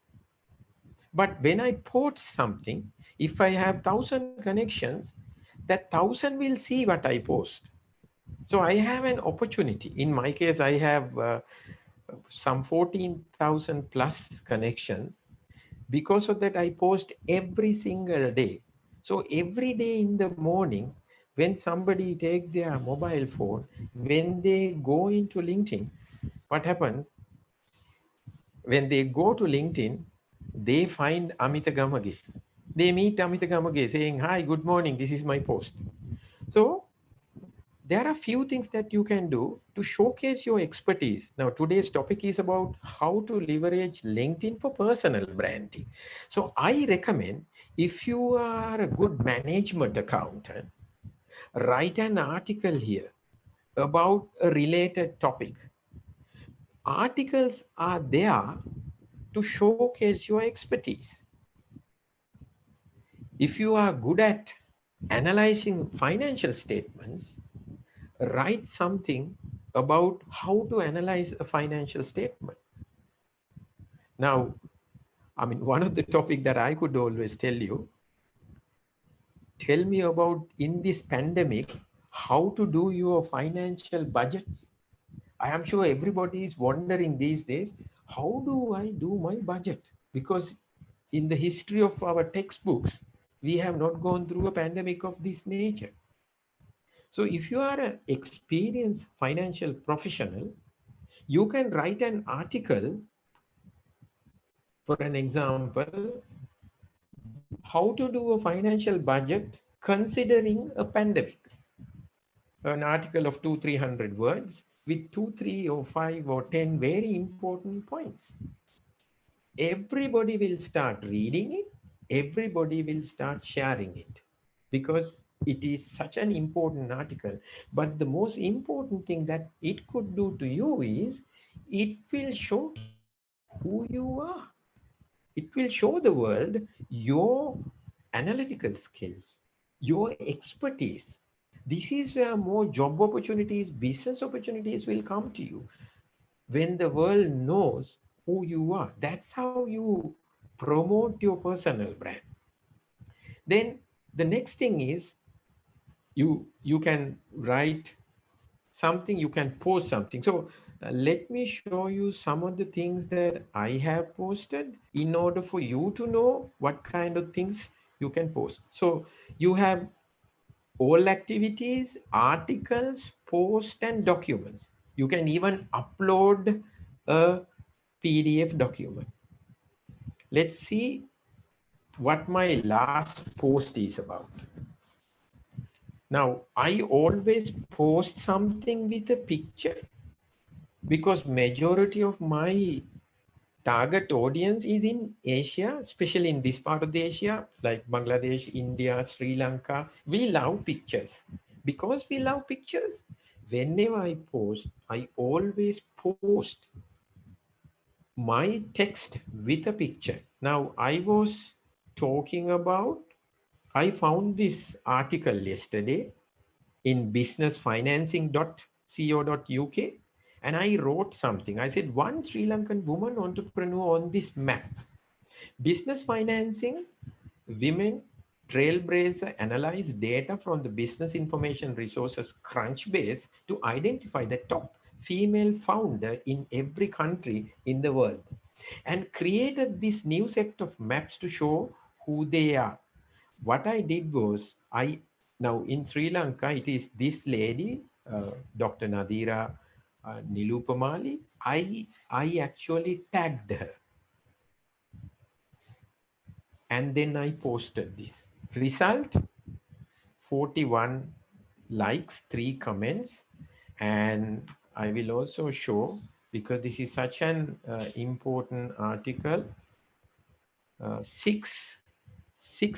But when I post something, if I have 1,000 connections, that 1,000 will see what I post. So I have an opportunity. In my case, I have some 14,000 plus connections. Because of that, I post every single day. So every day in the morning, When somebody take their mobile phone, when they go into LinkedIn, what happens? When they go to LinkedIn, they find Amita Gamage. They meet Amita Gamage saying, "Hi, good morning. This is my post." So there are few things that you can do to showcase your expertise. Now, today's topic is about how to leverage LinkedIn for personal branding. So I recommend, if you are a good management accountant, write an article here about a related topic. Articles are there to showcase your expertise. If you are good at analyzing financial statements, write something about how to analyze a financial statement. Now, I mean, one of the topic that I could always tell you, tell me about in this pandemic, how to do your financial budgets. I am sure everybody is wondering these days, how do I do my budget? Because in the history of our textbooks, we have not gone through a pandemic of this nature. So if you are an experienced financial professional, you can write an article, for an example, how to do a financial budget considering a pandemic. An article of 200-300 words with 2 3 or 5 or 10 very important points. Everybody will start reading it, everybody will start sharing it, because it is such an important article. But the most important thing that it could do to you is, it will showcase who you are. It will show the world your analytical skills, your expertise. This is where more job opportunities, business opportunities will come to you. When the world knows who you are, that's how you promote your personal brand. Then the next thing is, you can write something, you can post something. So let me show you some of the things that I have posted in order for you to know what kind of things you can post. So you have all activities, articles, post, and documents. You can even upload a PDF document. Let's see what my last post is about. Now, I always post something with a picture, because majority of my target audience is in Asia, especially in this part of the Asia, like Bangladesh, India, Sri Lanka. We love pictures. Because we love pictures, whenever I always post my text with a picture. Now, I was talking about, I found this article yesterday in businessfinancing.co.uk, and I wrote something. I said, one Sri Lankan woman entrepreneur on this map. Business financing, women trailblazer analyze data from the business information resources Crunchbase to identify the top female founder in every country in the world, and created this new set of maps to show who they are. What I did was, I now in Sri Lanka, it is this lady, Dr. Nadira Nilupamali. I actually tagged her, and then I posted this. Result: 41 likes, 3 comments, and I will also show, because this is such an important article. Six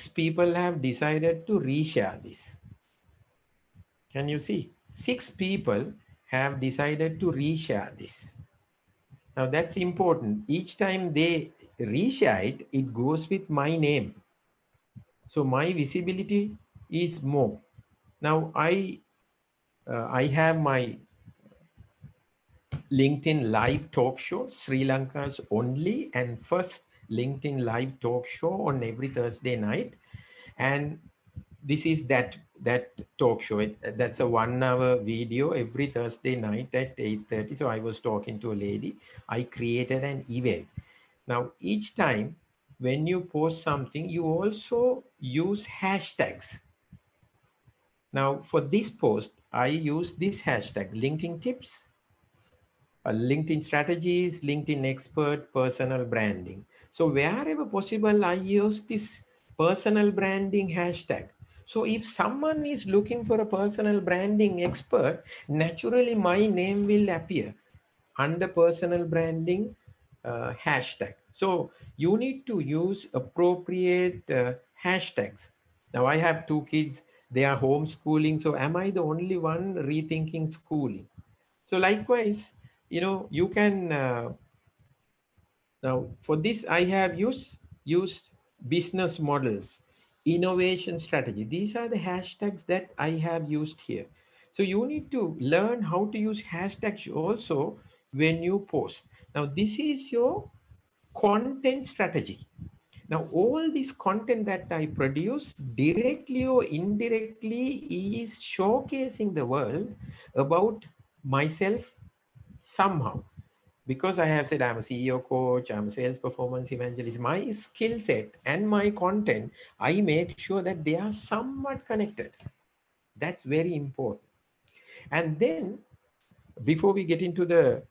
people have decided to reshare this. Can you see? 6 people have decided to reshare this. Now that's important. Each time they reshare it, it goes with my name. So my visibility is more. Now I have my LinkedIn live talk show, Sri Lanka's only and first LinkedIn live talk show on every Thursday night. And this is that talk show. That's a 1 hour video every Thursday night at 8:30. So I was talking to a lady. I created an event. Now each time when you post something, you also use hashtags. Now, for this post, I use this hashtag LinkedIn tips, LinkedIn strategies, LinkedIn expert, personal branding. So wherever possible, I use this personal branding hashtag. So if someone is looking for a personal branding expert, naturally my name will appear under personal branding hashtag. So you need to use appropriate hashtags. Now I have two kids, they are homeschooling. So am I the only one rethinking schooling? So likewise, you can now for this I have used business models, innovation strategy. These are the hashtags that I have used here. So you need to learn how to use hashtags also when you post. Now this is your content strategy. Now all this content that I produce directly or indirectly is showcasing the world about myself somehow, because I have said I'm a CEO coach, I'm a sales performance evangelist. My skill set and my content, I make sure that they are somewhat connected. That's very important. And then before we get into the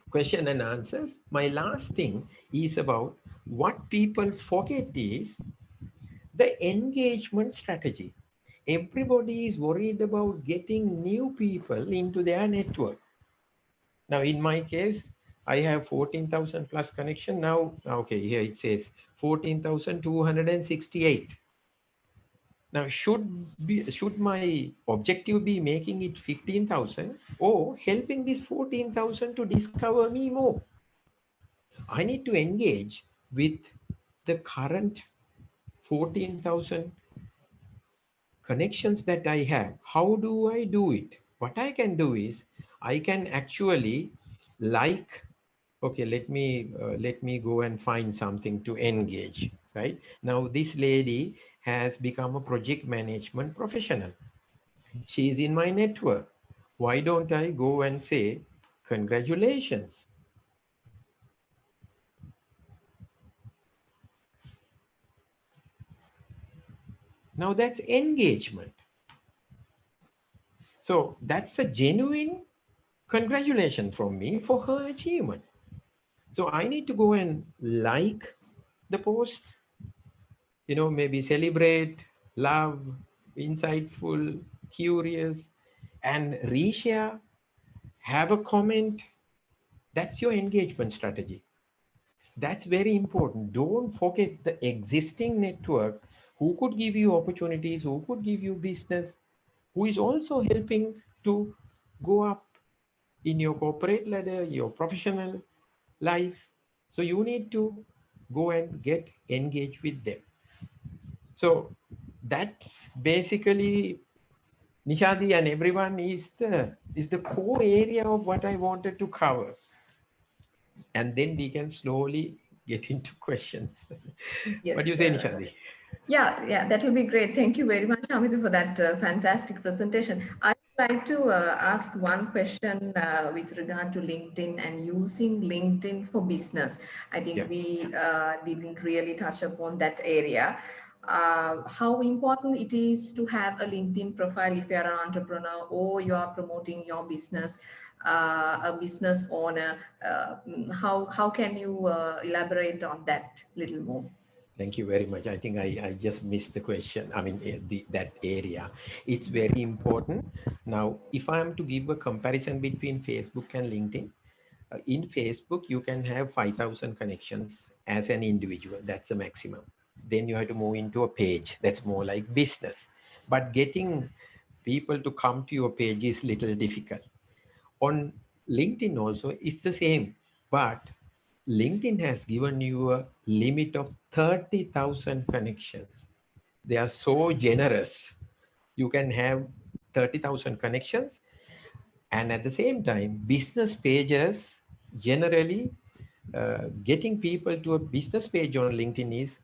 question and answers, my last thing is about what people forget is the engagement strategy. Everybody is worried about getting new people into their network. Now, in my case, I have 14,000 plus connection. Now, okay, here it says 14,268. Now, should my objective be making it 15,000 or helping this 14,000 to discover me more? I need to engage with the current 14,000 connections that I have. How do I do it? What I can do is I can actually like, okay, let me go and find something to engage. Right now, this lady has become a project management professional. She is in my network. Why don't I go and say congratulations? Now that's engagement. So that's a genuine congratulation from me for her achievement. So I need to go and like the post, maybe celebrate, love, insightful, curious, and reshare, have a comment. That's your engagement strategy. That's very important. Don't forget the existing network who could give you opportunities, who could give you business, who is also helping to go up in your corporate ladder, your professional life. So you need to go and get engaged with them. So that's basically, Nishadi and everyone, is the core area of what I wanted to cover. And then we can slowly get into questions. What do you Yes. say, Nishadi? Yeah, that will be great. Thank you very much, Amitu, for that fantastic presentation. I'd like to ask one question with regard to LinkedIn and using LinkedIn for business. I think Yeah. we didn't really touch upon that area. How important it is to have a LinkedIn profile if you're an entrepreneur or you are promoting your business, a business owner. How can you elaborate on that little more? Thank you very much. I think I just missed the question. I mean, that area. It's very important. Now, if I am to give a comparison between Facebook and LinkedIn, in Facebook, you can have 5,000 connections as an individual. That's the maximum. Then you have to move into a page. That's more like business. But getting people to come to your page is little difficult. On LinkedIn also, it's the same. But LinkedIn has given you a limit of 30,000 connections. They are so generous. You can have 30,000 connections, and at the same time, business pages generally, getting people to a business page on LinkedIn is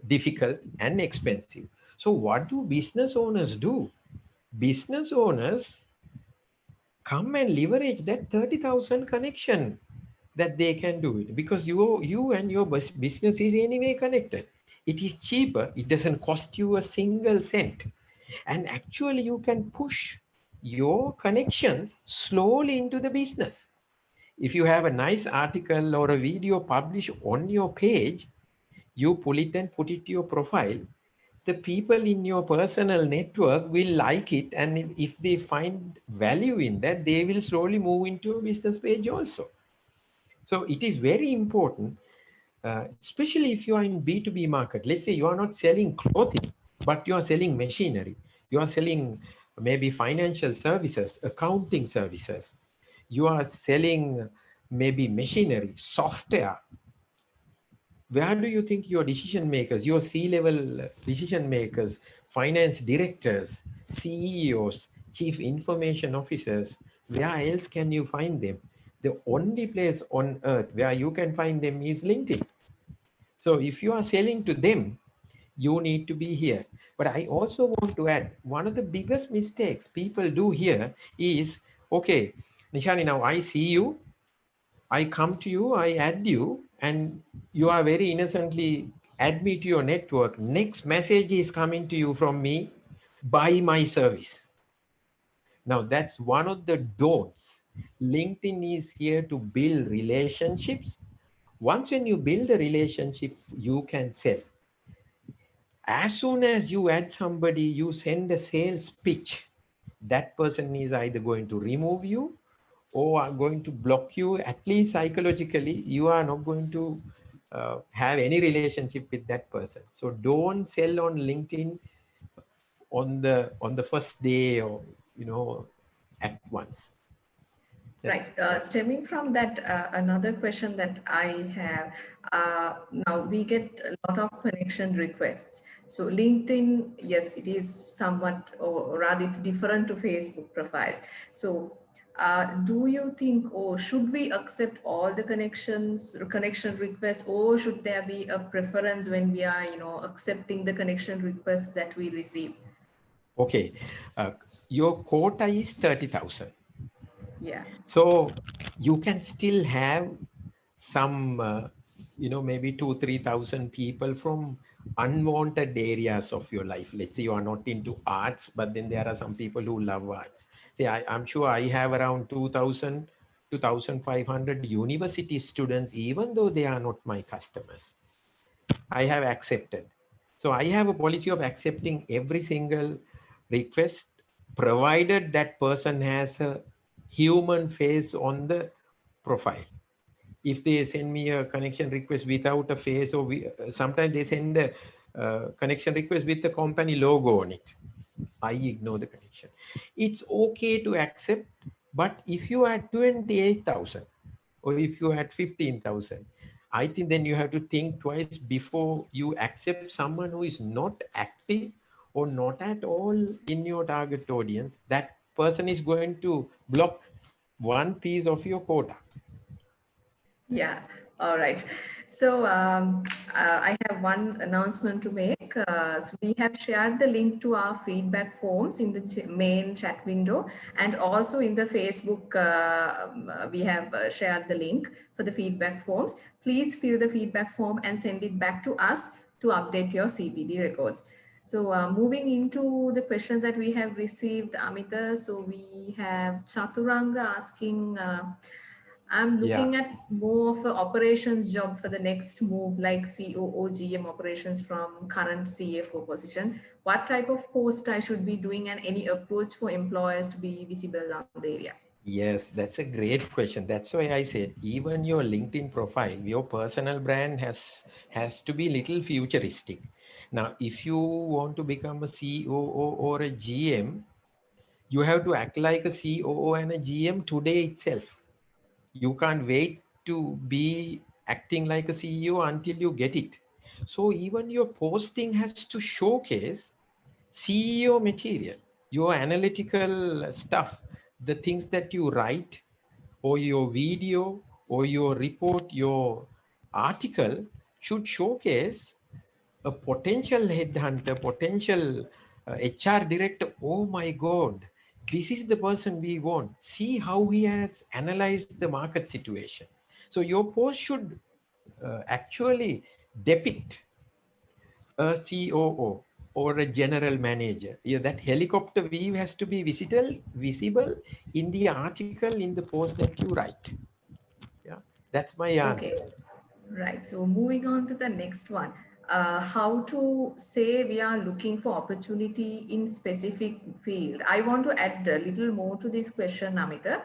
difficult and expensive. So, what do business owners do? Business owners come and leverage that 30,000 connection that they can do it, because you and your business is anyway connected. It is cheaper. It doesn't cost you a single cent. And actually, you can push your connections slowly into the business. If you have a nice article or a video published on your page, you pull it and put it to your profile. The people in your personal network will like it. And if they find value in that, they will slowly move into a business page also. So it is very important, especially if you are in B2B market. Let's say you are not selling clothing, but you are selling machinery. You are selling maybe financial services, accounting services. You are selling maybe machinery, software. Where do you think your decision makers, your C-level decision makers, finance directors, CEOs, chief information officers, where else can you find them? The only place on earth where you can find them is LinkedIn. So if you are selling to them, you need to be here. But I also want to add, one of the biggest mistakes people do here is, okay, Nishani, now I see you, I come to you, I add you, and you are very innocently add me to your network. Next message is coming to you from me, buy my service. Now that's one of the don'ts. LinkedIn is here to build relationships. Once when you build a relationship, you can sell. As soon as you add somebody, you send a sales pitch. That person is either going to remove you or are going to block you. At least psychologically, you are not going to have any relationship with that person. So don't sell on LinkedIn on the first day, or at once. Right. That's Stemming from that, another question that I have, now we get a lot of connection requests. So LinkedIn, yes, it is somewhat, or rather, it's different to Facebook profiles. So, do you think, or should we accept all the connection requests, or should there be a preference when we are, accepting the connection requests that we receive? okay. Uh, your quota is 30,000. Yeah. So you can still have some, maybe 2, 3,000 people from unwanted areas of your life. Let's say you are not into arts, but then there are some people who love arts. See, I'm sure I have around 2,000, 2,500 university students, even though they are not my customers. I have accepted. So I have a policy of accepting every single request, provided that person has a human face on the profile. If they send me a connection request without a face, or sometimes they send a connection request with the company logo on it, I ignore the connection. It's okay to accept, but if you are 28,000 or if you had 15,000, I think then you have to think twice before you accept someone who is not active or not at all in your target audience. That person is going to block one piece of your quota. Yeah, all right. So I have one announcement to make. So we have shared the link to our feedback forms in the main chat window, and also in the Facebook. We have shared the link for the feedback forms. Please fill the feedback form and send it back to us to update your CPD records. So moving into the questions that we have received, Amita. So we have Chaturanga asking. I'm Yeah. looking at more of a operations job for the next move, like COO, GM operations from current CFO position. What type of post I should be doing, and any approach for employers to be visible around the area? Yes, that's a great question. That's why I said even your LinkedIn profile, your personal brand has to be little futuristic. Now, if you want to become a COO or a GM, you have to act like a COO and a GM today itself. You can't wait to be acting like a CEO until you get it. So even your posting has to showcase CEO material, your analytical stuff, the things that you write, or your video, or your report, your article should showcase a potential headhunter, potential HR director. Oh my God, this is the person we want. See how he has analyzed the market situation. So your post should actually depict a COO or a general manager. Yeah, that helicopter view has to be visible in the article in the post that you write. Yeah, that's my answer. Okay, right. So moving on to the next one. How to say we are looking for opportunity in specific field. I want to add a little more to this question, Namita.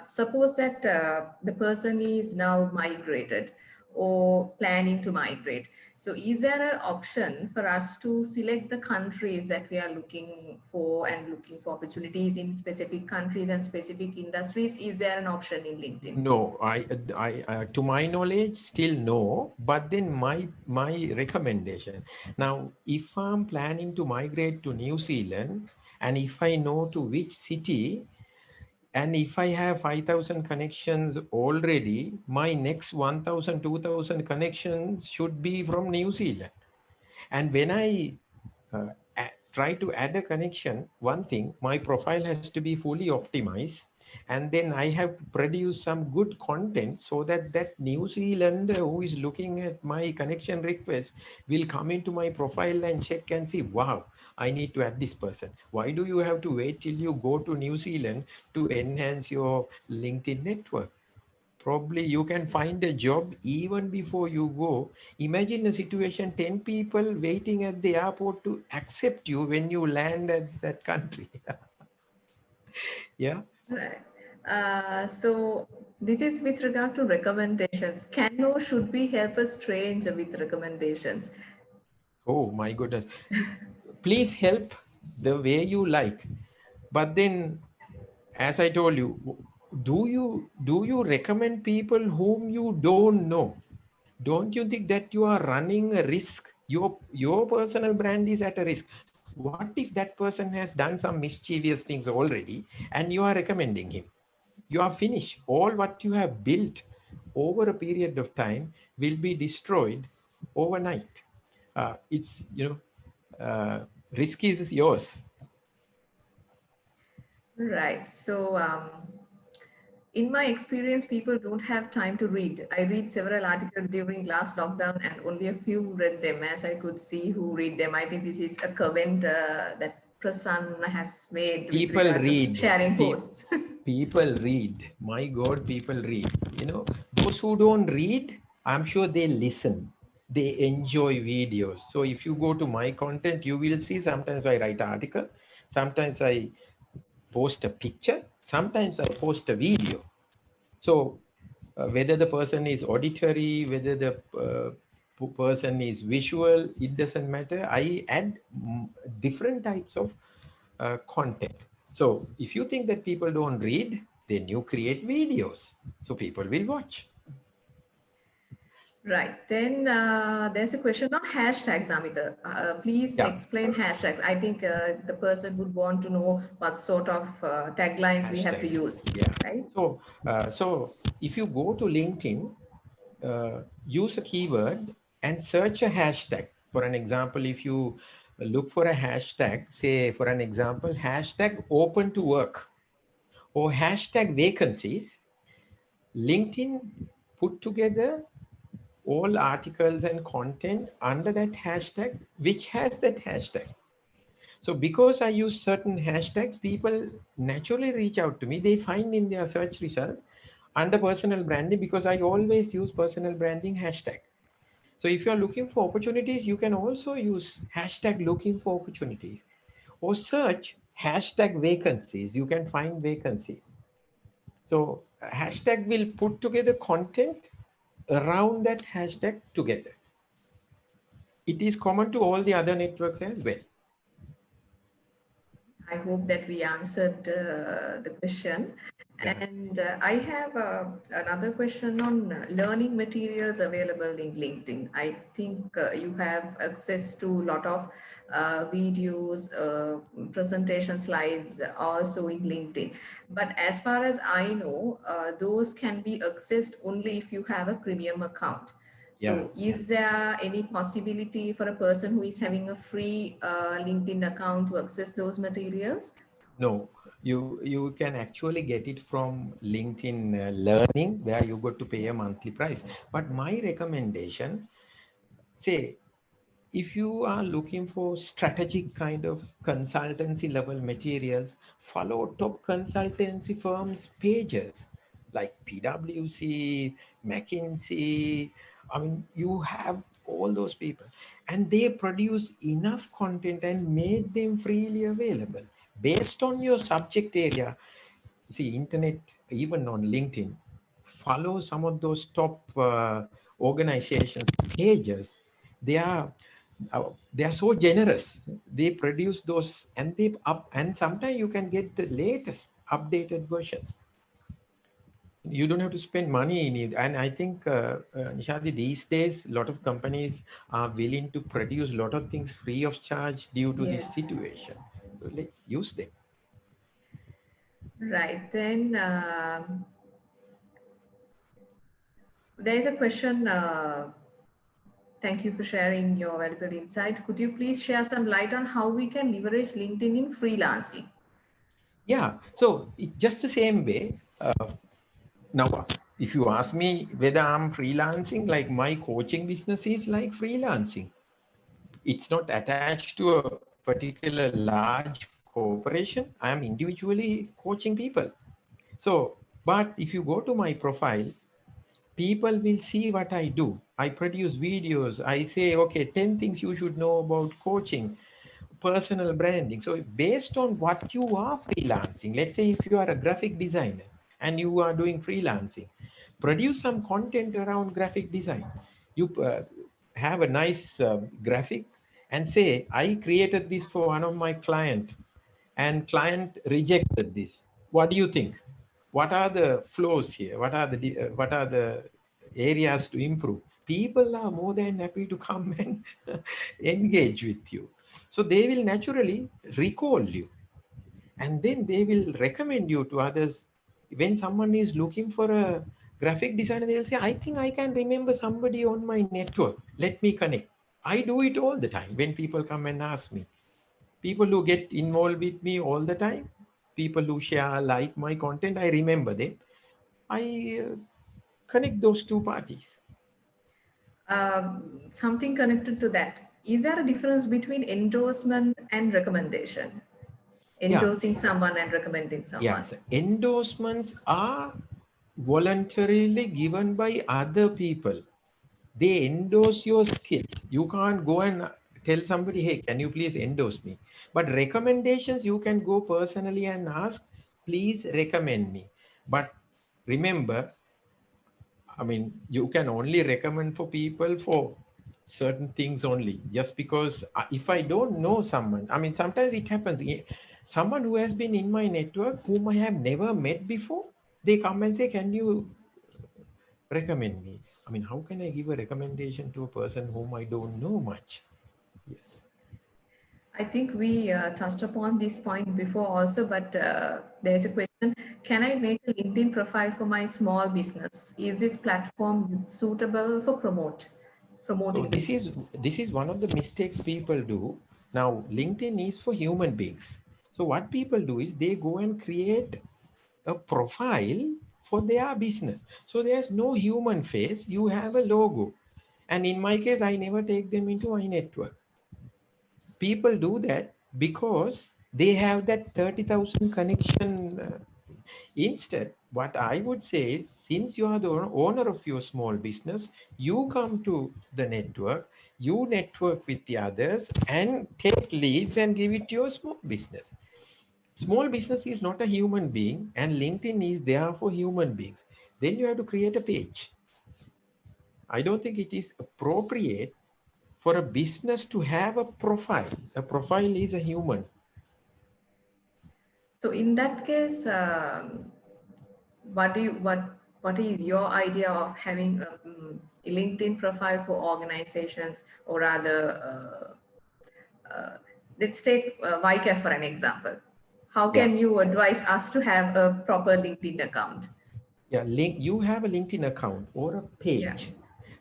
Suppose that the person is now migrated or planning to migrate. So is there an option for us to select the countries that we are looking for and looking for opportunities in specific countries and specific industries? Is there an option in LinkedIn? No, to my knowledge, still no. But then my recommendation. Now, if I'm planning to migrate to New Zealand, and if I know to which city, and if I have 5,000 connections already, my next 1,000, 2,000 connections should be from New Zealand. And when I try to add a connection, one thing, my profile has to be fully optimized. And then I have to produce some good content so that that New Zealander who is looking at my connection request will come into my profile and check and see, wow, I need to add this person. Why do you have to wait till you go to New Zealand to enhance your LinkedIn network? Probably you can find a job even before you go. Imagine a situation, 10 people waiting at the airport to accept you when you land at that country. Yeah. Right. So this is with regard to recommendations. Can or should we help a stranger with recommendations? Oh my goodness. Please help the way you like. But then, as I told you, do you recommend people whom you don't know? Don't you think that you are running a risk? Your personal brand is at a risk. What if that person has done some mischievous things already and you are recommending him? You are finished. All what you have built over a period of time will be destroyed overnight. It's risk is yours. Right. So in my experience, people don't have time to read. I read several articles during last lockdown, and only a few read them, as I could see who read them. I think this is a comment that Prasanna has made with People regard to read. sharing posts. People read. My God, people read. Those who don't read, I'm sure they listen. They enjoy videos. So if you go to my content, you will see sometimes I write article, sometimes I post a picture, sometimes I post a video. So whether the person is auditory, whether the person is visual, it doesn't matter. I add different types of content. So if you think that people don't read, then you create videos so people will watch. Right. Then there's a question on hashtags, Amita. Please Yeah, explain hashtags. I think the person would want to know what sort of taglines we have to hashtags. use, Yeah. right? So if you go to LinkedIn, use a keyword and search a hashtag. For an example, if you look for a hashtag, say for an example, hashtag open to work or hashtag vacancies, LinkedIn put together all articles and content under that hashtag, which has that hashtag. So because I use certain hashtags, people naturally reach out to me. They find in their search results under personal branding because I always use personal branding hashtag. So if you are looking for opportunities, you can also use hashtag looking for opportunities or search hashtag vacancies. You can find vacancies. So hashtag will put together content around that hashtag together. It is common to all the other networks as well. I hope that we answered the question. Yeah. And I have another question on learning materials available in LinkedIn. I think you have access to a lot of videos, presentation slides also in LinkedIn. But as far as I know, those can be accessed only if you have a premium account. Yeah. So, is there any possibility for a person who is having a free LinkedIn account to access those materials? No, you can actually get it from LinkedIn Learning, where you got to pay a monthly price. But my recommendation, say if you are looking for strategic kind of consultancy level materials, follow top consultancy firms pages like PwC, McKinsey. I mean, you have all those people, and they produce enough content and made them freely available based on your subject area. See, internet, even on LinkedIn, follow some of those top organizations pages. They are they are so generous. They produce those, and they up, and sometimes you can get the latest updated versions. You don't have to spend money in it. And I think, Nishadi, these days a lot of companies are willing to produce a lot of things free of charge due to this Yes. situation. So let's use them. Right. Then there is a question. Thank you for sharing your valuable insight. Could you please share some light on how we can leverage LinkedIn in freelancing? Yeah, so just the same way. Now, if you ask me whether I'm freelancing, like my coaching business is like freelancing. It's not attached to a particular large corporation. I am individually coaching people. So, but if you go to my profile, people will see what I do. I produce videos. I say, okay, 10 things you should know about coaching, personal branding. So based on what you are freelancing, let's say if you are a graphic designer and you are doing freelancing, produce some content around graphic design. You have a nice graphic and say, I created this for one of my client, and client rejected this. What do you think? What are the flows here? What are the areas to improve? People are more than happy to come and engage with you. So they will naturally recall you, and then they will recommend you to others. When someone is looking for a graphic designer, they'll say, I think I can remember somebody on my network. Let me connect. I do it all the time when people come and ask me. People who get involved with me all the time, people who share, like my content, I remember them. I connect those two parties. Something connected to that. Is there a difference between endorsement and recommendation? Yeah, Endorsing someone and recommending yeah. someone. So endorsements are voluntarily given by other people. They endorse your skills. You can't go and tell somebody, hey, can you please endorse me? But recommendations, you can go personally and ask, please recommend me. But remember, I mean, you can only recommend for people for certain things only. Just because if I don't know someone, I mean, sometimes it happens. Someone who has been in my network, whom I have never met before, they come and say, can you recommend me? I mean, how can I give a recommendation to a person whom I don't know much? Yes. I think we touched upon this point before also, but there's a question. Can I make a LinkedIn profile for my small business? Is this platform suitable for So promoting the business? this is one of the mistakes people do. Now, LinkedIn is for human beings. So what people do is they go and create a profile for their business. So there's no human face. You have a logo. And in my case, I never take them into my network. People do that because they have that 30,000 connection. Instead, what I would say is, since you are the owner of your small business, you come to the network, you network with the others and take leads and give it to your small business. Small business is not a human being, and LinkedIn is there for human beings. Then you have to create a page. I don't think it is appropriate for a business to have a profile. A profile is a human. So in that case, what do you what is your idea of having a LinkedIn profile for organizations, or rather, let's take YCAF for an example. How Yeah. can you advise us to have a proper LinkedIn account? Yeah, you have a LinkedIn account or a Yeah. page.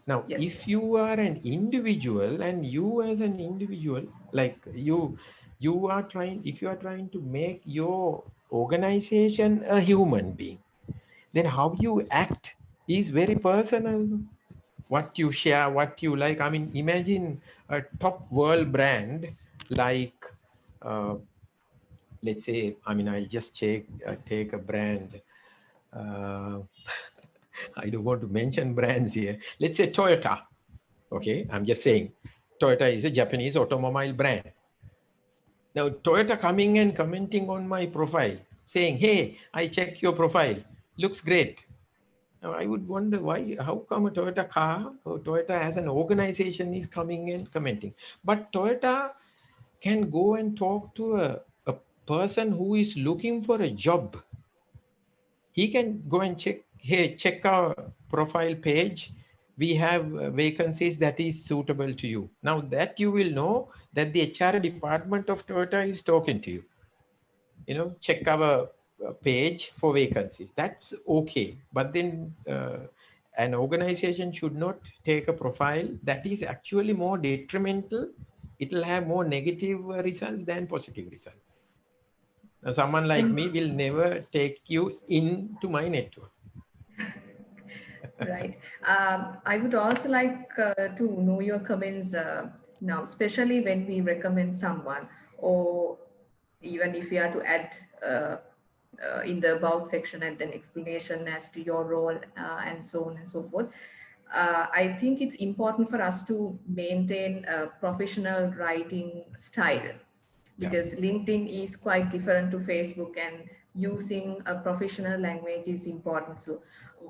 Now, Yes. if you are an individual and you as an individual, like you are trying, if you are trying to make your organization a human being, then how you act is very personal. what you share, what you like. I mean, imagine a top world brand like, uh, let's say, I mean, I'll just take a brand. Uh, I don't want to mention brands here. Let's say Toyota. Okay, I'm just saying, Toyota is a Japanese automobile brand. Now, Toyota coming and commenting on my profile, saying, "Hey, I checked your profile, looks great." Now, I would wonder why, how come a Toyota car or Toyota as an organization is coming and commenting? But Toyota can go and talk to a person who is looking for a job. He can go and check, hey, check our profile page. We have vacancies that is suitable to you. Now that you will know that the HR department of Toyota is talking to you. Check our page for vacancies. That's okay. But then an organization should not take a profile that is actually more detrimental. It will have more negative results than positive results. Now, someone like And me will never take you into my network. right. I would also like to know your comments now, especially when we recommend someone, or even if we are to add in the about section and an explanation as to your role and so on and so forth. I think it's important for us to maintain a professional writing style, Yeah. because LinkedIn is quite different to Facebook, and using a professional language is important. So,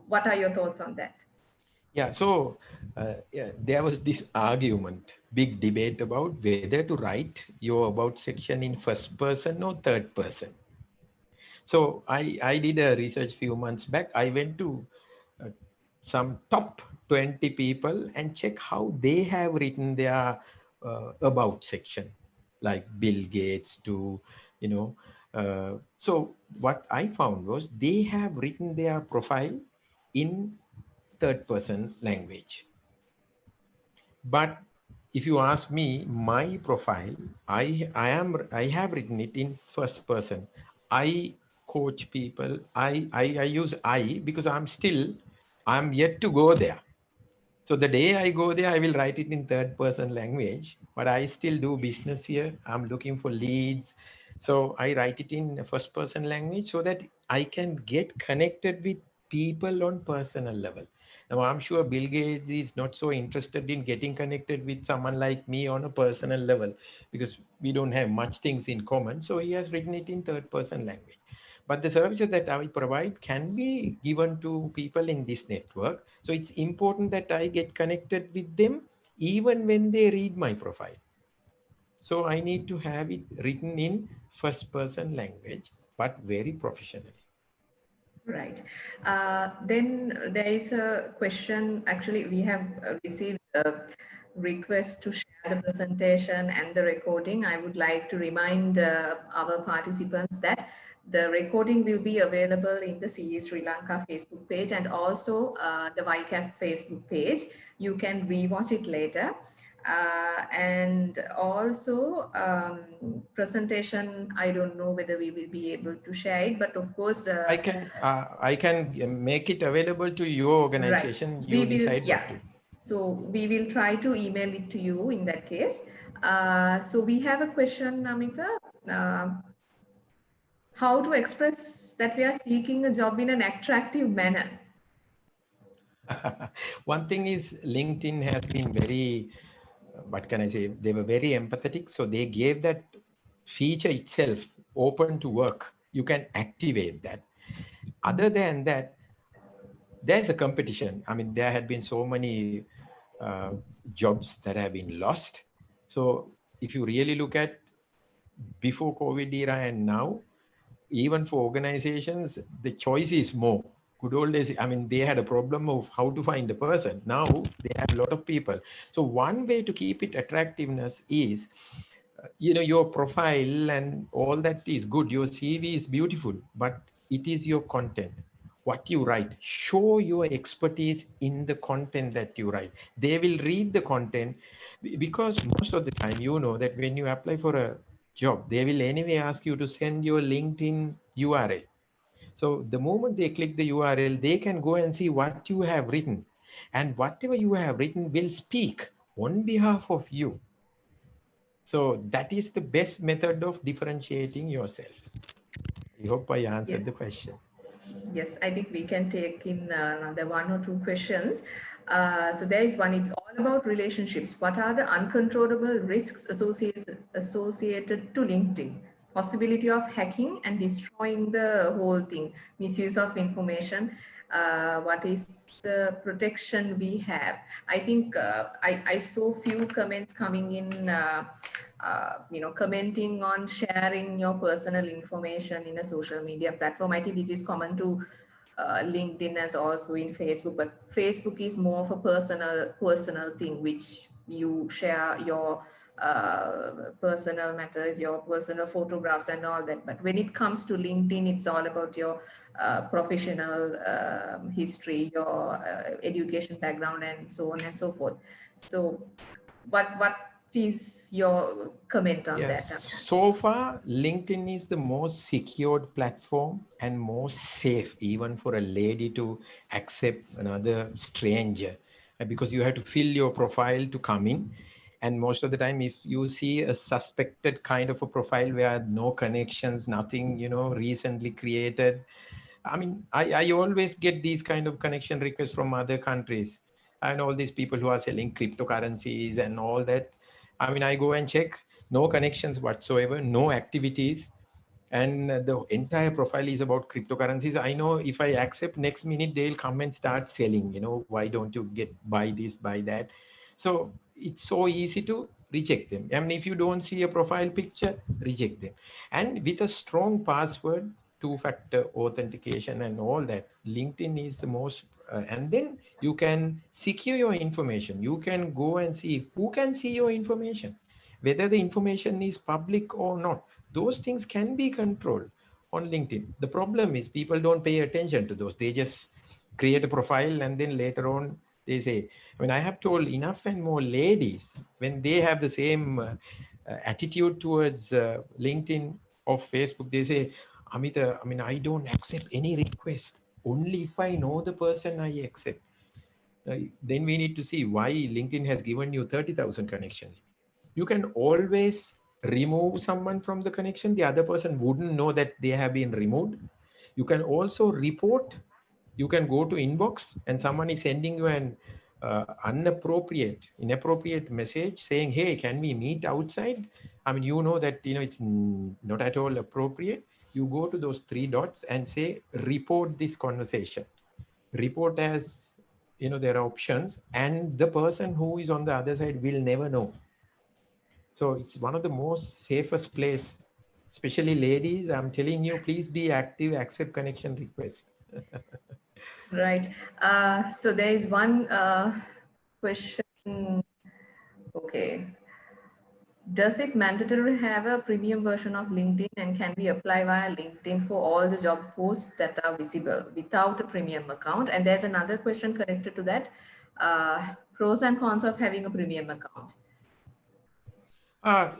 what are your thoughts on that? Yeah. So yeah, there was this argument, big debate about whether to write your about section in first person or third person. So I did a research few months back. I went to uh, some top 20 people and check how they have written their about section, like Bill Gates to, you know. So what I found was they have written their profile in third person language. But if you ask me, my profile, I have written it in first person. I coach people. I use I because I'm yet to go there. So the day I go there, I will write it in third person language, but I still do business here. I'm looking for leads. So I write it in first person language so that I can get connected with people on personal level. Now I'm sure Bill Gates is not so interested in getting connected with someone like me on a personal level because we don't have much things in common. So he has written it in third person language. But the services that I provide can be given to people in this network. So it's important that I get connected with them even when they read my profile. So I need to have it written in first person language, but very professionally. Right. Then there is a question. Actually, we have received a request to share the presentation and the recording. I would like to remind our participants that the recording will be available in the CE Sri Lanka Facebook page, and also the YCAF Facebook page. You can rewatch it later. And also presentation, I don't know whether we will be able to share it, but of course, I can make it available to your right, organization. we You will, decide yeah. what to. So we will try to email it to you in that case. So we have a question, Namita. Uh, how to express that we are seeking a job in an attractive manner? One thing is LinkedIn has been very, what can I say? They were very empathetic. So they gave that feature itself open to work. You can activate that. Other than that, there's a competition. I mean, there had been so many uh, jobs that have been lost. So if you really look at before COVID era and now, even for organizations, the choice is more. Good old days, I mean, they had a problem of how to find a person. Now they have a lot of people. So one way to keep it attractiveness is, your profile and all that is good. Your CV is beautiful, but it is your content, what you write. Show your expertise in the content that you write. They will read the content because most of the time, that when you apply for a job, they will anyway ask you to send your LinkedIn URL. So the moment they click the URL, they can go and see what you have written. and whatever you have written will speak on behalf of you. So that is the best method of differentiating yourself. I hope I Yes. answered the question. Yes, I think we can take in another one or two questions. So there is one, it's all about relationships. What are the uncontrollable risks associated to LinkedIn? Possibility of hacking and destroying the whole thing, misuse of information. What is the protection we have? I think I saw few comments coming in, commenting on sharing your personal information in a social media platform. I think this is common to LinkedIn as also in Facebook, but Facebook is more of a personal thing, which you share your personal matters, your personal photographs and all that. But when it comes to LinkedIn, it's all about your professional history, your education background, and so on and so forth. So, what is your comment on that? Yes, so far, LinkedIn is the most secured platform and most safe, even for a lady to accept another stranger, because you have to fill your profile to come in. And most of the time, if you see a suspected kind of a profile where no connections, nothing, recently created, I mean, I always get these kind of connection requests from other countries and all these people who are selling cryptocurrencies and all that. I mean, I go and check, no connections whatsoever, no activities, and the entire profile is about cryptocurrencies. I know if I accept, next minute they'll come and start selling. Why don't you get buy this, buy that? So it's so easy to reject them. I mean, if you don't see a profile picture, reject them. And with a strong password, two-factor authentication and all that, LinkedIn is the most, and then you can secure your information. You can go and see who can see your information, whether the information is public or not. Those things can be controlled on LinkedIn. The problem is people don't pay attention to those. They just create a profile and then later on they say, I mean, I have told enough and more ladies, when they have the same attitude towards LinkedIn or Facebook, they say, Amita, I mean, I don't accept any request. Only if I know the person I accept. Then we need to see why LinkedIn has given you 30,000 connections. You can always remove someone from the connection. The other person wouldn't know that they have been removed. You can also report. You can go to inbox and someone is sending you an inappropriate message saying, hey, can we meet outside? I mean, you know that, it's not at all appropriate. You go to those three dots and say, report this conversation. Report as, there are options, and the person who is on the other side will never know. So it's one of the most safest place, especially ladies. I'm telling you, please be active, accept connection request. Right. So there is one question. Okay. Does it mandatorily have a premium version of LinkedIn, and can we apply via LinkedIn for all the job posts that are visible without a premium account? And there's another question connected to that. Pros and cons of having a premium account.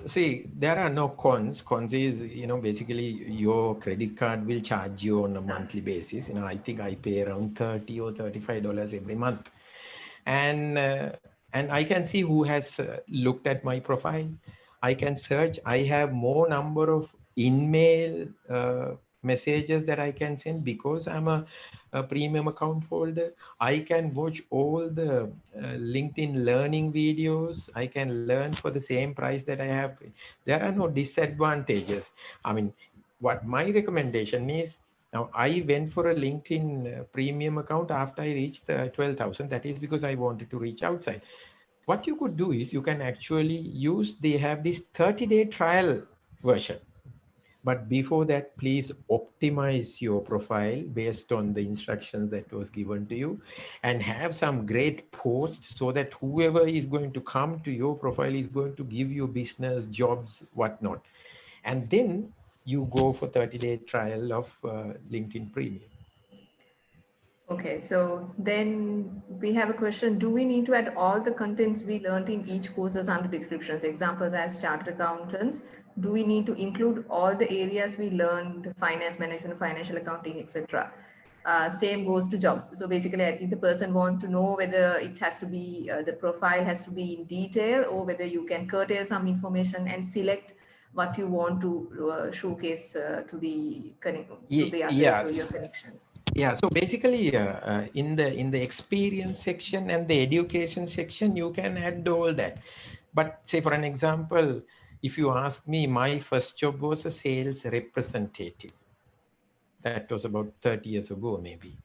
See, there are no cons. Cons is, basically your credit card will charge you on a monthly basis. I think I pay around 30 or $35 every month. And I can see who has looked at my profile. I can search. I have more number of in-mail messages that I can send because I'm a premium account holder. I can watch all the LinkedIn learning videos. I can learn for the same price that I have. There are no disadvantages. I mean, what my recommendation is, now I went for a LinkedIn premium account after I reached 12,000. That is because I wanted to reach outside. What you could do is you can actually use, they have this 30-day trial version. But before that, please optimize your profile based on the instructions that was given to you, and have some great posts so that whoever is going to come to your profile is going to give you business, jobs, whatnot. And then you go for 30-day trial of LinkedIn Premium. Okay, so then we have a question. Do we need to add all the contents we learned in each courses under descriptions? Examples as chartered accountants. Do we need to include all the areas we learned, finance management, financial accounting, etc.? Same goes to jobs. So basically, I think the person wants to know whether it has to be the profile has to be in detail, or whether you can curtail some information and select what you want to showcase to the to the others or your Yes. connections. Yeah, so basically, in the experience section and the education section, you can add all that. But say for an example, if you ask me, my first job was a sales representative. That was about 30 years ago, maybe,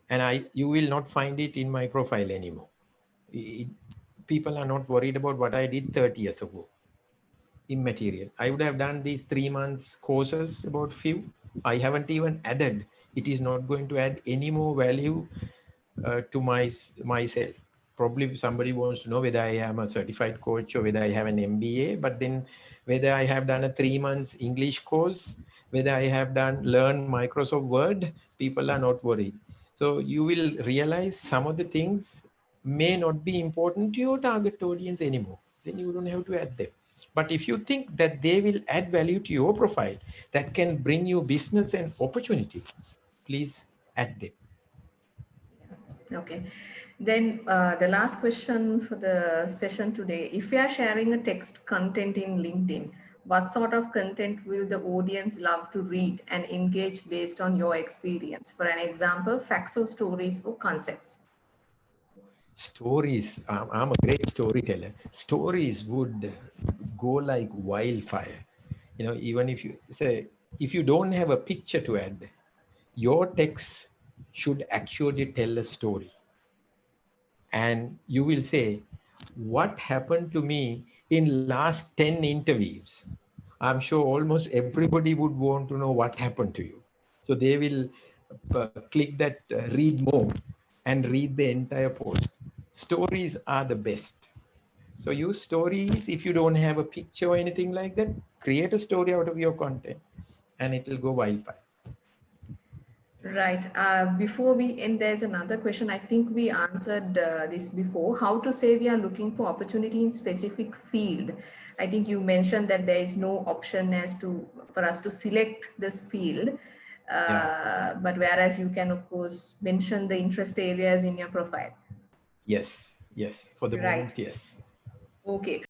and you will not find it in my profile anymore. It, People are not worried about what I did 30 years ago. Immaterial. I would have done these 3 months courses about few. I haven't even added. It is not going to add any more value to myself. Probably somebody wants to know whether I am a certified coach or whether I have an MBA, but then whether I have done a 3 months English course, whether I have done learn Microsoft Word, people are not worried. So you will realize some of the things may not be important to your target audience anymore. Then you don't have to add them. But if you think that they will add value to your profile, that can bring you business and opportunity, please add them. Okay. Then the last question for the session today. If you are sharing a text content in LinkedIn, what sort of content will the audience love to read and engage based on your experience? For an example, facts or stories or concepts. Stories. I'm a great storyteller. Stories would go like wildfire. Even if you say, if you don't have a picture to add, your text should actually tell a story. And you will say, what happened to me in last 10 interviews? I'm sure almost everybody would want to know what happened to you. So they will click that read more and read the entire post. Stories are the best. So use stories. If you don't have a picture or anything like that, create a story out of your content and it will go wildfire. Right. Before we end, there's another question. I think we answered this before. How to say we are looking for opportunity in specific field? I think you mentioned that there is no option as to for us to select this field. Yeah. But whereas you can, of course, mention the interest areas in your profile. Yes. Yes. For the Right. moment, yes. Okay.